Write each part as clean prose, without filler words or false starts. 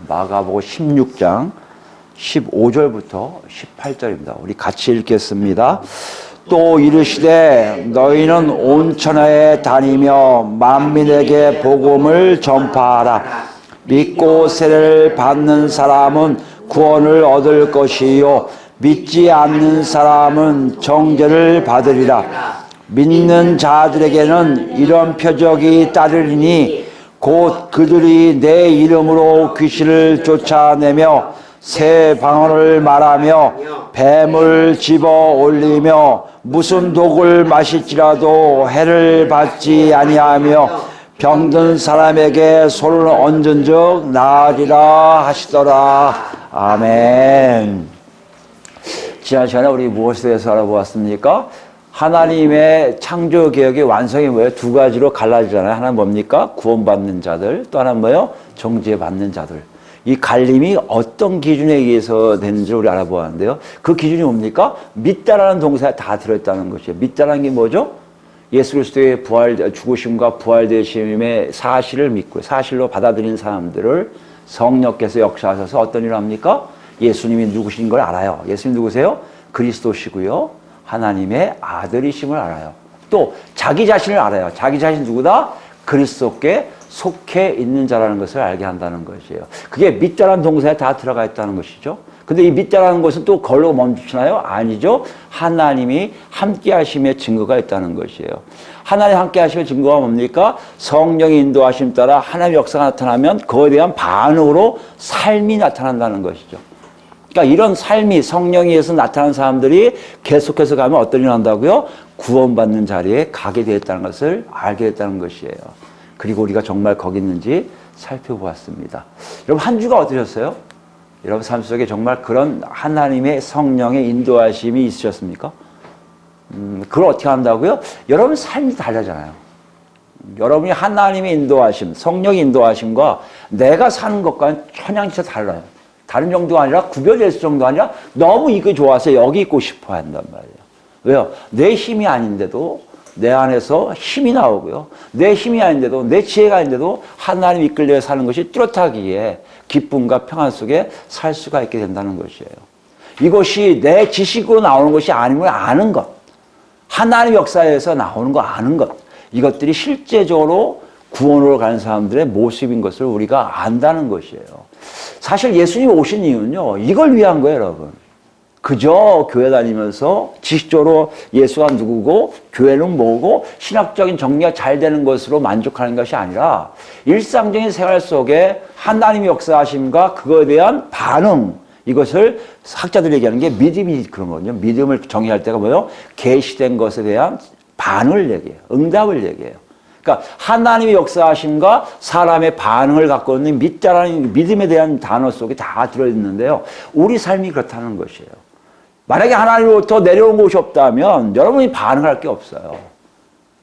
마가복음 16장 15절부터 18절입니다. 우리 같이 읽겠습니다. 또 이르시되 너희는 온 천하에 다니며 만민에게 복음을 전파하라. 믿고 세례를 받는 사람은 구원을 얻을 것이요 믿지 않는 사람은 정죄를 받으리라. 믿는 자들에게는 이런 표적이 따르리니 곧 그들이 내 이름으로 귀신을 쫓아내며 새 방언을 말하며 뱀을 집어 올리며 무슨 독을 마실지라도 해를 받지 아니하며 병든 사람에게 손을 얹은 즉 나으리라 하시더라. 아멘. 지난 시간에 우리 무엇에 대해서 알아보았습니까? 하나님의 창조 개혁의 완성이 뭐예요? 두 가지로 갈라지잖아요. 하나는 뭡니까? 구원받는 자들, 또 하나는 뭐예요? 정죄받는 자들. 이 갈림이 어떤 기준에 의해서 되는지 우리 알아보았는데요. 그 기준이 뭡니까? 믿다라는 동사에 다 들어있다는 것이에요. 믿다라는 게 뭐죠? 예수 그리스도의 죽으심과 부활되심의 사실을 믿고 사실로 받아들인 사람들을 성령께서 역사하셔서 어떤 일을 합니까? 예수님이 누구신 걸 알아요. 예수님 누구세요? 그리스도시고요. 하나님의 아들이심을 알아요. 또 자기 자신을 알아요. 자기 자신 누구다? 그리스도께 속해 있는 자라는 것을 알게 한다는 것이에요. 그게 믿다라는 동사에 다 들어가 있다는 것이죠. 근데 이 믿다라는 것은 또 걸로 멈추나요? 아니죠. 하나님이 함께 하심의 증거가 있다는 것이에요. 하나님 함께 하심의 증거가 뭡니까? 성령의 인도하심 따라 하나님의 역사가 나타나면 그거에 대한 반응으로 삶이 나타난다는 것이죠. 그러니까 이런 삶이 성령에 의해서 나타나는 사람들이 계속해서 가면 어떤 일이 난다고요? 구원받는 자리에 가게 되었다는 것을 알게 됐다는 것이에요. 그리고 우리가 정말 거기 있는지 살펴보았습니다. 여러분 한 주가 어떠셨어요? 여러분 삶 속에 정말 그런 하나님의 성령의 인도하심이 있으셨습니까? 그걸 어떻게 한다고요? 여러분 삶이 다르잖아요. 여러분이 하나님의 인도하심, 성령의 인도하심과 내가 사는 것과는 천양지차 달라요. 다른 정도가 아니라 구별될 정도가 아니라 너무 이게 좋아서 여기 있고 싶어 한단 말이에요. 왜요? 내 힘이 아닌데도 내 안에서 힘이 나오고요. 내 힘이 아닌데도 내 지혜가 아닌데도 하나님 이끌려 사는 것이 뚜렷하기에 기쁨과 평안 속에 살 수가 있게 된다는 것이에요. 이것이 내 지식으로 나오는 것이 아니면 아는 것. 하나님 역사에서 나오는 거 아는 것. 이것들이 실제적으로 구원으로 가는 사람들의 모습인 것을 우리가 안다는 것이에요. 사실 예수님이 오신 이유는요. 이걸 위한 거예요, 여러분. 그저 교회 다니면서 지식적으로 예수가 누구고 교회는 뭐고 신학적인 정리가 잘 되는 것으로 만족하는 것이 아니라 일상적인 생활 속에 하나님의 역사하심과 그거에 대한 반응, 이것을 학자들이 얘기하는 게 믿음이 그런 거거든요. 믿음을 정의할 때가 뭐예요? 계시된 것에 대한 반응을 얘기해요. 응답을 얘기해요. 그러니까 하나님의 역사하심과 사람의 반응을 갖고 있는 믿자라는 믿음에 대한 단어 속에 다 들어있는데요. 우리 삶이 그렇다는 것이에요. 만약에 하나님으로부터 내려온 것이 없다면 여러분이 반응할 게 없어요.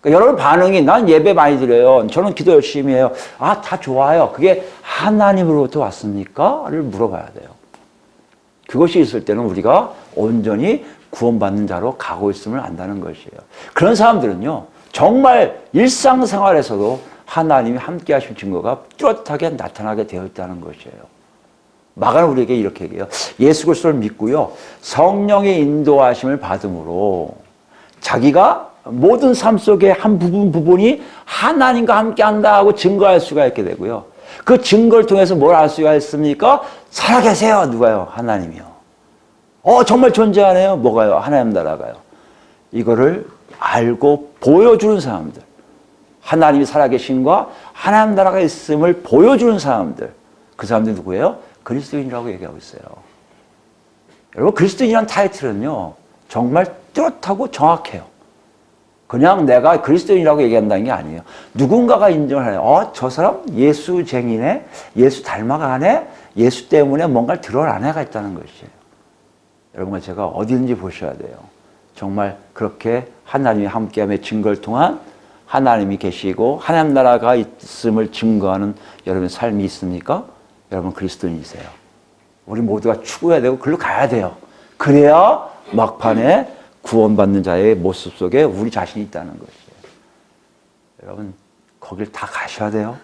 그러니까 여러분 반응이 난 예배 많이 드려요. 저는 기도 열심히 해요. 아, 다 좋아요. 그게 하나님으로부터 왔습니까? 를 물어봐야 돼요. 그것이 있을 때는 우리가 온전히 구원받는 자로 가고 있음을 안다는 것이에요. 그런 사람들은요. 정말 일상생활에서도 하나님이 함께 하신 증거가 뚜렷하게 나타나게 되어 있다는 것이에요. 마가는 우리에게 이렇게 얘기해요. 예수 그리스도를 믿고요. 성령의 인도하심을 받음으로 자기가 모든 삶 속의 한 부분이 하나님과 함께 한다 하고 증거할 수가 있게 되고요. 그 증거를 통해서 뭘 알 수가 있습니까? 살아계세요. 누가요? 하나님이요. 정말 존재하네요. 뭐가요? 하나님 나라가요. 이거를 알고 보여주는 사람들. 하나님이 살아계신과 하나님 나라가 있음을 보여주는 사람들. 그 사람들이 누구예요? 그리스도인이라고 얘기하고 있어요. 여러분 그리스도인이라는 타이틀은요. 정말 뚜렷하고 정확해요. 그냥 내가 그리스도인이라고 얘기한다는 게 아니에요. 누군가가 인정을 해요. 저 사람 예수쟁이네. 예수 닮아가네. 예수 때문에 뭔가를 드러난 애가 있다는 것이에요. 여러분과 제가 어디든지 보셔야 돼요. 정말 그렇게 하나님이 함께함의 증거를 통한 하나님이 계시고 하나님 나라가 있음을 증거하는 여러분의 삶이 있습니까? 여러분 그리스도인이세요. 우리 모두가 추구해야 되고 글로 가야 돼요. 그래야 막판에 구원받는 자의 모습 속에 우리 자신이 있다는 것이에요. 여러분 거길 다 가셔야 돼요.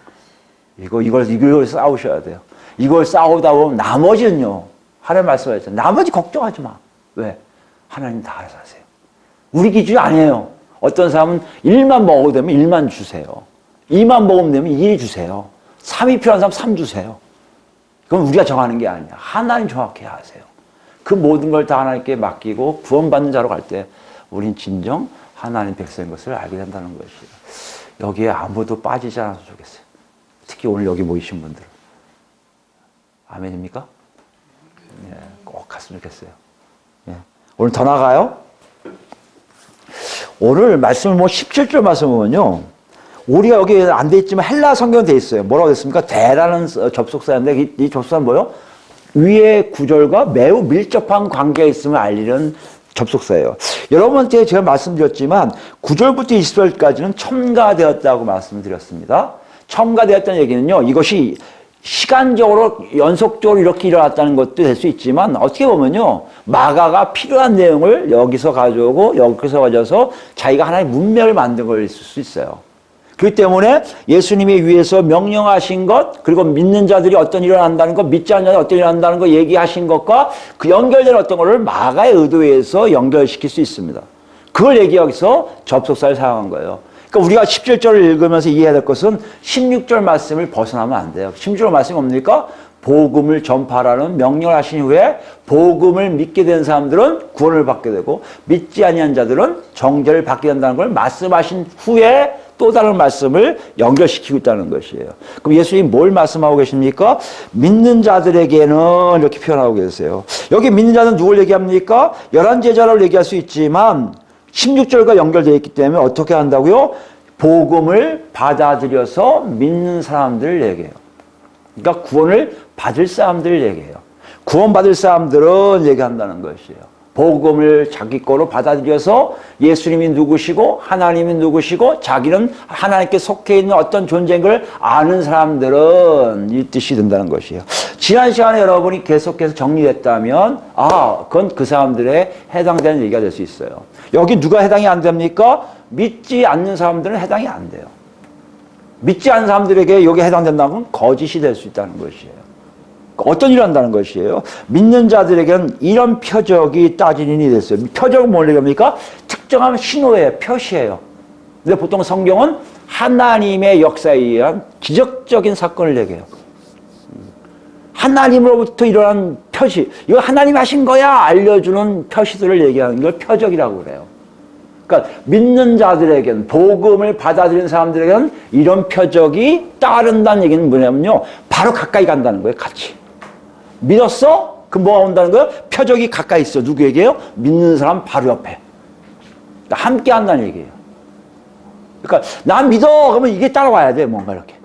이걸 싸우셔야 돼요. 이걸 싸우다 보면 나머지는요. 하나님 말씀하셨잖아요. 나머지 걱정하지 마. 왜? 하나님 다 알아서 하세요. 우리 기준이 아니에요. 어떤 사람은 1만 먹어도 되면 1만 주세요. 2만 먹으면 되면 2 주세요. 3이 필요한 사람 3 주세요. 그건 우리가 정하는 게 아니야. 하나님 정확히 하세요. 그 모든 걸 다 하나님께 맡기고 구원받는 자로 갈 때 우린 진정 하나님 백성인 것을 알게 된다는 것이에요. 여기에 아무도 빠지지 않았으면 좋겠어요. 특히 오늘 여기 모이신 분들. 아멘입니까? 예, 꼭 갔으면 좋겠어요. 예. 오늘 더 나가요? 오늘 말씀을 17절 말씀 보면요. 우리가 여기 안 돼 있지만 헬라 성경은 돼 있어요. 뭐라고 됐습니까? 대라는 접속사인데 이 접속사는 뭐예요? 위의 구절과 매우 밀접한 관계가 있음을 알리는 접속사예요. 여러분한테 제가 말씀드렸지만 9절부터 20절까지는 첨가되었다고 말씀드렸습니다. 첨가되었다는 얘기는요. 이것이 시간적으로 연속적으로 이렇게 일어났다는 것도 될 수 있지만 어떻게 보면요. 마가가 필요한 내용을 여기서 가져오고 여기서 가져서 자기가 하나의 문맥을 만든 걸 있을 수 있어요. 그렇기 때문에 예수님이 위에서 명령하신 것, 그리고 믿는 자들이 어떤 일을 한다는 것, 믿지 않는 자들이 어떤 일을 한다는 것 얘기하신 것과 그 연결된 어떤 것을 마가의 의도에 의해서 연결시킬 수 있습니다. 그걸 얘기하기 위해서 접속사를 사용한 거예요. 그러니까 우리가 17절을 읽으면서 이해해야 될 것은 16절 말씀을 벗어나면 안 돼요. 16절 말씀이 뭡니까? 복음을 전파라는 명령을 하신 후에 복음을 믿게 된 사람들은 구원을 받게 되고 믿지 아니한 자들은 정죄를 받게 된다는 걸 말씀하신 후에 또 다른 말씀을 연결시키고 있다는 것이에요. 그럼 예수님이 뭘 말씀하고 계십니까? 믿는 자들에게는 이렇게 표현하고 계세요. 여기 믿는 자는 누굴 얘기합니까? 11제자를 얘기할 수 있지만 16절과 연결되어 있기 때문에 어떻게 한다고요? 복음을 받아들여서 믿는 사람들을 얘기해요. 그러니까 구원을 받을 사람들을 얘기해요. 구원받을 사람들은 얘기한다는 것이에요. 복음을 자기 거로 받아들여서 예수님이 누구시고 하나님이 누구시고 자기는 하나님께 속해 있는 어떤 존재인 걸 아는 사람들은 이 뜻이 된다는 것이에요. 지난 시간에 여러분이 계속해서 정리됐다면 그건 그 사람들에 해당되는 얘기가 될 수 있어요. 여기 누가 해당이 안 됩니까? 믿지 않는 사람들은 해당이 안 돼요. 믿지 않는 사람들에게 여기 해당된다는 건 거짓이 될 수 있다는 것이에요. 어떤 일을 한다는 것이에요? 믿는 자들에게는 이런 표적이 따지니 됐어요. 표적은 뭘 얘기합니까? 특정한 신호예요. 표시예요. 근데 보통 성경은 하나님의 역사에 의한 기적적인 사건을 얘기해요. 하나님으로부터 일어난 표시, 이거 하나님이 하신 거야 알려주는 표시들을 얘기하는 걸 표적이라고 그래요. 그러니까 믿는 자들에게는, 복음을 받아들인 사람들에게는 이런 표적이 따른다는 얘기는 뭐냐면요, 바로 가까이 간다는 거예요. 같이 믿었어? 그럼 뭐가 온다는 거예요? 표적이 가까이 있어. 누구에게요? 믿는 사람 바로 옆에. 그러니까 함께 한다는 얘기예요. 그러니까 난 믿어 그러면 이게 따라와야 돼. 뭔가 이렇게.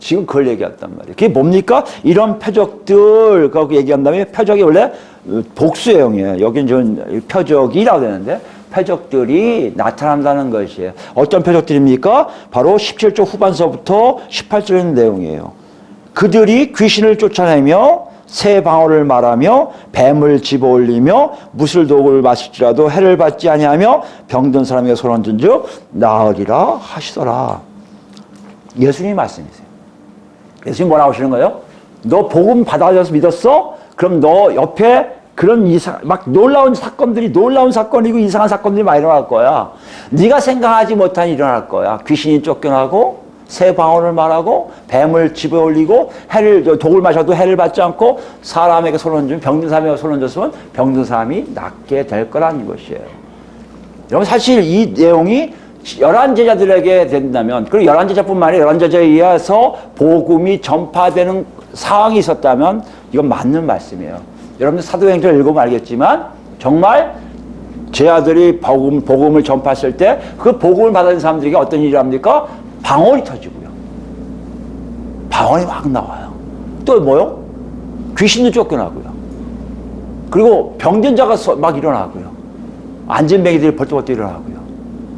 지금 그걸 얘기했단 말이에요. 그게 뭡니까? 이런 표적들 갖고 얘기한 다음에, 표적이 원래 복수형이에요. 여긴 좀 표적이라고 되는데 표적들이 나타난다는 것이에요. 어떤 표적들입니까? 바로 17절 후반서부터 18절의 내용이에요. 그들이 귀신을 쫓아내며 새 방언을 말하며 뱀을 집어올리며 무술 독을 마실지라도 해를 받지 아니하며 병든 사람에게 손 얹은 즉 나으리라 하시더라. 예수님이 말씀이세요. 예수님 뭐라고 하시는 거예요? 너 복음 받아들여서 믿었어? 그럼 너 옆에 그런 막 놀라운 사건이고 이상한 사건들이 많이 일어날 거야. 네가 생각하지 못한 일이 일어날 거야. 귀신이 쫓겨나고 새 방언을 말하고 뱀을 집어올리고 독을 마셔도 해를 받지 않고 사람에게 손 얹으면, 병든 사람에게 손 얹었으면 병든 사람이 낫게 될 거라는 것이에요. 여러분, 사실 이 내용이 11제자들에게 된다면, 그리고 11제자뿐만 아니라 11제자에 의해서 복음이 전파되는 상황이 있었다면 이건 맞는 말씀이에요. 여러분들 사도행전을 읽으면 알겠지만 정말 제자들이 복음을 전파했을 때 그 복음을 받은 사람들에게 어떤 일이 합니까? 방언이 터지고요. 방언이 막 나와요. 또 뭐요? 귀신도 쫓겨나고요. 그리고 병든 자가 막 일어나고요. 안진뱅이들이 벌떡벌떡 일어나고요.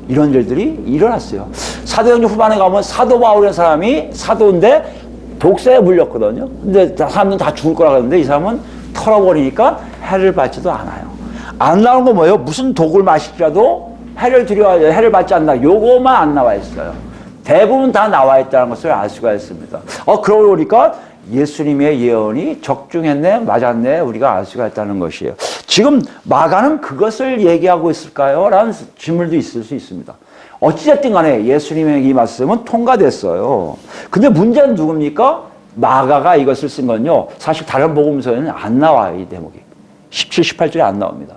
이런 일들이 일어났어요. 사도행전 후반에 가면 사도 바울이라는 사람이 사도인데 독사에 물렸거든요. 근데 사람들은 다 죽을 거라 그러는데 이 사람은 털어버리니까 해를 받지도 않아요. 안 나온 건 뭐예요? 무슨 독을 마실지라도 해를 받지 않는다. 요거만 안 나와 있어요. 대부분 다 나와 있다는 것을 알 수가 있습니다. 그러고 보니까 예수님의 예언이 적중했네, 맞았네, 우리가 알 수가 있다는 것이에요. 지금 마가는 그것을 얘기하고 있을까요? 라는 질문도 있을 수 있습니다. 어찌됐든 간에 예수님의 이 말씀은 통과됐어요. 근데 문제는 누굽니까? 마가가 이것을 쓴 건요, 사실 다른 복음서에는 안 나와요, 이 대목이. 17, 18절에 안 나옵니다.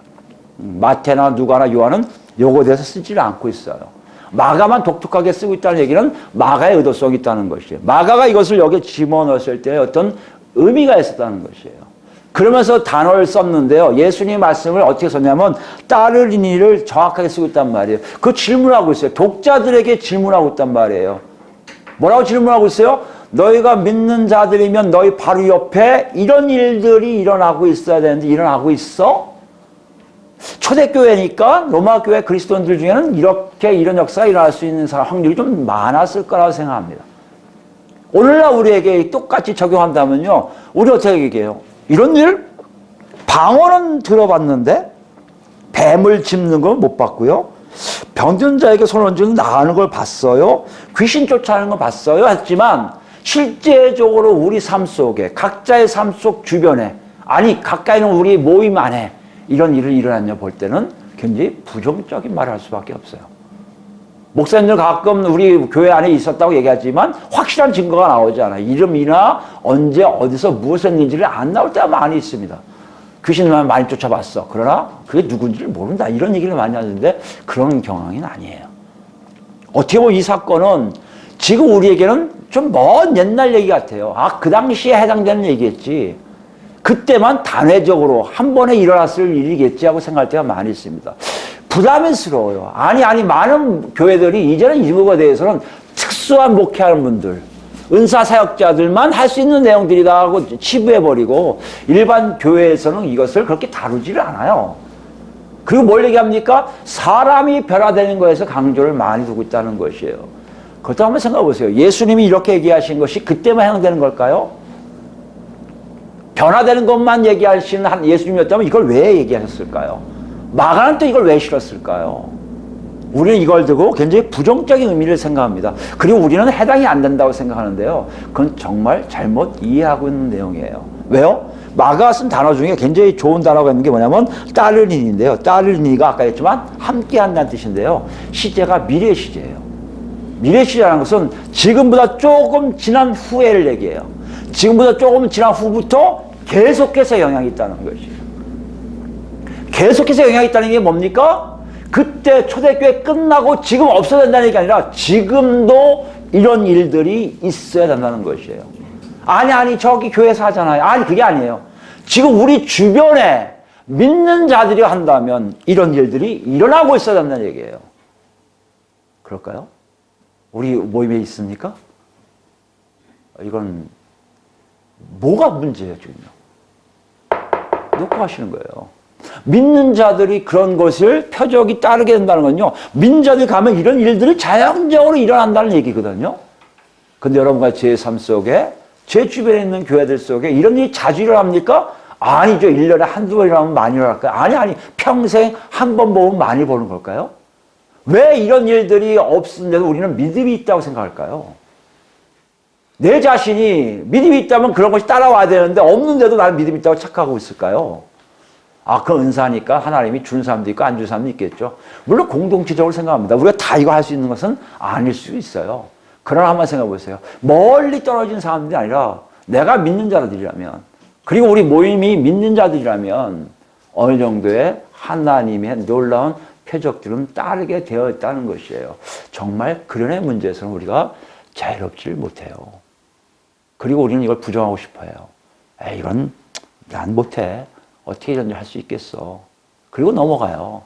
마태나 누가나 요한은 요거에 대해서 쓰지를 않고 있어요. 마가만 독특하게 쓰고 있다는 얘기는 마가의 의도성이 있다는 것이에요. 마가가 이것을 여기에 집어넣었을 때 어떤 의미가 있었다는 것이에요. 그러면서 단어를 썼는데요. 예수님의 말씀을 어떻게 썼냐면 따르니를 정확하게 쓰고 있단 말이에요. 그 질문하고 있어요. 독자들에게 질문하고 있단 말이에요. 뭐라고 질문하고 있어요? 너희가 믿는 자들이면 너희 바로 옆에 이런 일들이 일어나고 있어야 되는데 일어나고 있어? 초대교회니까 로마 교회 그리스도인들 중에는 이렇게 이런 역사가 일어날 수 있는 확률이 좀 많았을 거라고 생각합니다. 오늘날 우리에게 똑같이 적용한다면요. 우리 어떻게 얘기해요? 이런 일? 방언은 들어봤는데 뱀을 짚는 건 못 봤고요. 병든 자에게 손 얹으면 나가는 걸 봤어요. 귀신 쫓아내는 걸 봤어요. 했지만 실제적으로 우리 삶 속에 각자의 삶 속 주변에 아니 가까이 있는 우리 모임 안에 이런 일을 일어났냐 볼 때는 굉장히 부정적인 말을 할 수밖에 없어요. 목사님들 가끔 우리 교회 안에 있었다고 얘기하지만 확실한 증거가 나오지 않아요. 이름이나 언제 어디서 무엇을 했는지를 안 나올 때가 많이 있습니다. 귀신만 많이 쫓아봤어. 그러나 그게 누군지를 모른다. 이런 얘기를 많이 하는데 그런 경향은 아니에요. 어떻게 보면 이 사건은 지금 우리에게는 좀 먼 옛날 얘기 같아요. 아, 그 당시에 해당되는 얘기겠지. 그때만 단회적으로 한 번에 일어났을 일이겠지 하고 생각할 때가 많이 있습니다. 부담스러워요. 아니, 많은 교회들이 이제는 이거에 대해서는 특수한 목회하는 분들, 은사 사역자들만 할 수 있는 내용들이다 하고 치부해버리고 일반 교회에서는 이것을 그렇게 다루지를 않아요. 그리고 뭘 얘기합니까? 사람이 변화되는 거에서 강조를 많이 두고 있다는 것이에요. 그것도 한번 생각해 보세요. 예수님이 이렇게 얘기하신 것이 그때만 해당되는 걸까요? 변화되는 것만 얘기하시는 예수님이었다면 이걸 왜 얘기하셨을까요? 마가는 또 이걸 왜 싫었을까요? 우리는 이걸 두고 굉장히 부정적인 의미를 생각합니다. 그리고 우리는 해당이 안 된다고 생각하는데요. 그건 정말 잘못 이해하고 있는 내용이에요. 왜요? 마가가 쓴 단어 중에 굉장히 좋은 단어가 있는 게 뭐냐면 따르니인데요. 따르니가 아까 했지만 함께한다는 뜻인데요. 시제가 미래 시제예요. 미래 시제라는 것은 지금보다 조금 지난 후에를 얘기해요. 지금보다 조금 지난 후부터 계속해서 영향이 있다는 것이에요. 계속해서 영향이 있다는 게 뭡니까? 그때 초대교회 끝나고 지금 없어야 된다는 얘기가 아니라 지금도 이런 일들이 있어야 된다는 것이에요. 아니 저기 교회에서 하잖아요. 아니 그게 아니에요. 지금 우리 주변에 믿는 자들이 한다면 이런 일들이 일어나고 있어야 된다는 얘기예요. 그럴까요? 우리 모임에 있습니까? 이건 뭐가 문제예요 지금요? 놓고 하시는 거예요. 믿는 자들이 그런 것을 표적이 따르게 된다는 건요. 믿는 자들이 가면 이런 일들이 자연적으로 일어난다는 얘기거든요. 근데 여러분과 제 삶 속에 제 주변에 있는 교회들 속에 이런 일이 자주 일어납니까? 아니죠. 1년에 한두 번 일어나면 많이 일어날까요? 아니 평생 한 번 보면 많이 보는 걸까요? 왜 이런 일들이 없는데도 우리는 믿음이 있다고 생각할까요? 내 자신이 믿음이 있다면 그런 것이 따라와야 되는데 없는데도 나는 믿음이 있다고 착각하고 있을까요? 아, 그 은사니까 하나님이 주는 사람도 있고 안 주는 사람도 있겠죠. 물론 공동체적으로 생각합니다. 우리가 다 이거 할 수 있는 것은 아닐 수 있어요. 그러나 한번 생각해 보세요. 멀리 떨어진 사람들이 아니라 내가 믿는 자들이라면 그리고 우리 모임이 믿는 자들이라면 어느 정도의 하나님의 놀라운 표적들은 따르게 되어 있다는 것이에요. 정말 그런 문제에서는 우리가 자유롭지를 못해요. 그리고 우리는 이걸 부정하고 싶어요. 에이, 이건 난 못해. 어떻게 이런 일 할 수 있겠어. 그리고 넘어가요.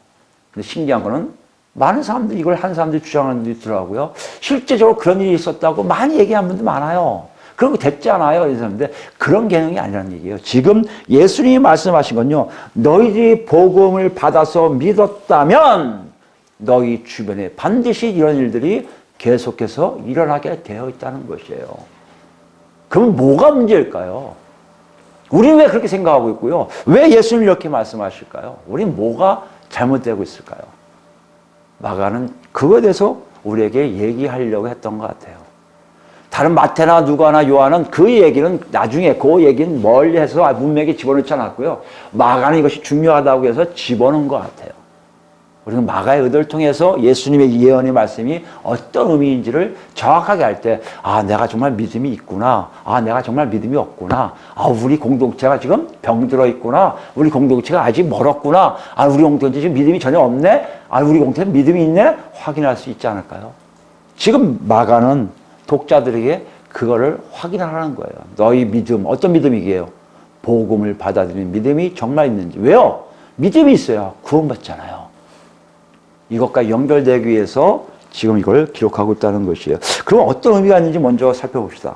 근데 신기한 거는 많은 사람들이 이걸 한 사람들이 주장하는 분들이 있더라고요. 실제적으로 그런 일이 있었다고 많이 얘기하는 분들 많아요. 그런 거 됐잖아요. 이랬는데 그런 개념이 아니라는 얘기예요. 지금 예수님이 말씀하신 건요. 너희들이 복음을 받아서 믿었다면 너희 주변에 반드시 이런 일들이 계속해서 일어나게 되어 있다는 것이에요. 그럼 뭐가 문제일까요? 우리는 왜 그렇게 생각하고 있고요? 왜 예수님이 이렇게 말씀하실까요? 우리는 뭐가 잘못되고 있을까요? 마가는 그거에 대해서 우리에게 얘기하려고 했던 것 같아요. 다른 마태나 누가나 요한은 그 얘기는 나중에 그 얘기는 멀리해서 문맥에 집어넣지 않았고요. 마가는 이것이 중요하다고 해서 집어넣은 것 같아요. 우리는 마가의 의도를 통해서 예수님의 예언의 말씀이 어떤 의미인지를 정확하게 알 때, 아, 내가 정말 믿음이 있구나. 아, 내가 정말 믿음이 없구나. 아, 우리 공동체가 지금 병들어 있구나. 우리 공동체가 아직 멀었구나. 아, 우리 공동체 지금 믿음이 전혀 없네. 아, 우리 공동체 믿음이 있네. 확인할 수 있지 않을까요? 지금 마가는 독자들에게 그거를 확인하라는 거예요. 너희 믿음, 어떤 믿음이게요? 복음을 받아들이는 믿음이 정말 있는지. 왜요? 믿음이 있어야 구원받잖아요. 이것과 연결되기 위해서 지금 이걸 기록하고 있다는 것이에요. 그럼 어떤 의미가 있는지 먼저 살펴봅시다.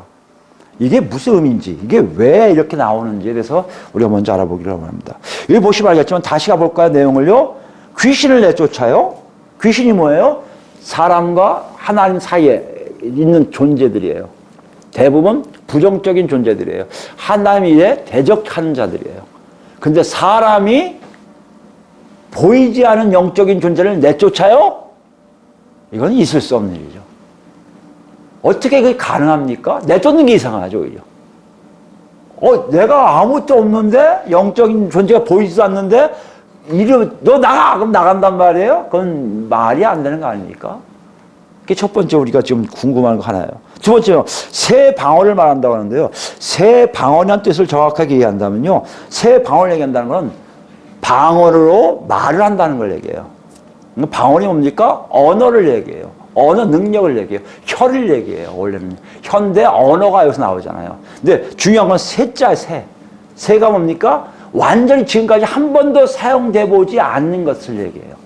이게 무슨 의미인지, 이게 왜 이렇게 나오는지에 대해서 우리가 먼저 알아보기로 합니다. 여기 보시면 알겠지만 다시 가볼까요? 내용을요. 귀신을 내쫓아요. 귀신이 뭐예요? 사람과 하나님 사이에 있는 존재들이에요. 대부분 부정적인 존재들이에요. 하나님에 대적하는 자들이에요. 근데 사람이 보이지 않은 영적인 존재를 내쫓아요? 이건 있을 수 없는 일이죠. 어떻게 그게 가능합니까? 내쫓는 게 이상하죠, 오히려. 내가 아무것도 없는데, 영적인 존재가 보이지도 않는데, 너 나가! 그럼 나간단 말이에요? 그건 말이 안 되는 거 아닙니까? 그게 첫 번째 우리가 지금 궁금한 거 하나예요. 두 번째요. 새 방언을 말한다고 하는데요. 새 방언이라는 뜻을 정확하게 얘기한다면요. 새 방언을 얘기한다는 건 방언으로 말을 한다는 걸 얘기해요. 방언이 뭡니까? 언어를 얘기해요. 언어 능력을 얘기해요. 혀를 얘기해요. 원래는 현대 언어가 여기서 나오잖아요. 근데 중요한 건 새자 새. 새가 뭡니까? 완전히 지금까지 한 번도 사용돼 보지 않는 것을 얘기해요.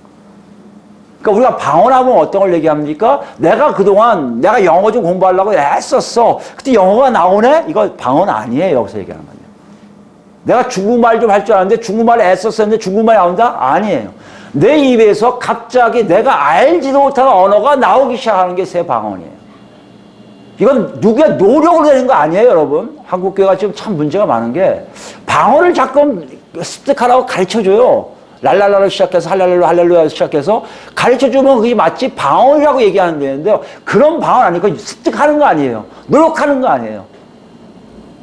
그러니까 우리가 방언하면 어떤 걸 얘기합니까? 내가 그동안 내가 영어 좀 공부하려고 애썼어. 그때 영어가 나오네? 이거 방언 아니에요. 여기서 얘기하는 건요. 내가 중국말 좀 할 줄 아는데 중국말에 애썼었는데 중국말이 나온다? 아니에요. 내 입에서 갑자기 내가 알지도 못하는 언어가 나오기 시작하는 게 새 방언이에요. 이건 누구의 노력으로 되는 거 아니에요, 여러분. 한국교회가 지금 참 문제가 많은 게 방언을 자꾸 습득하라고 가르쳐줘요. 랄랄라로 시작해서 할렐루야 시작해서 가르쳐주면 그게 마치 방언이라고 얘기하는 데인데요. 그런 방언 아니고 습득하는 거 아니에요. 노력하는 거 아니에요.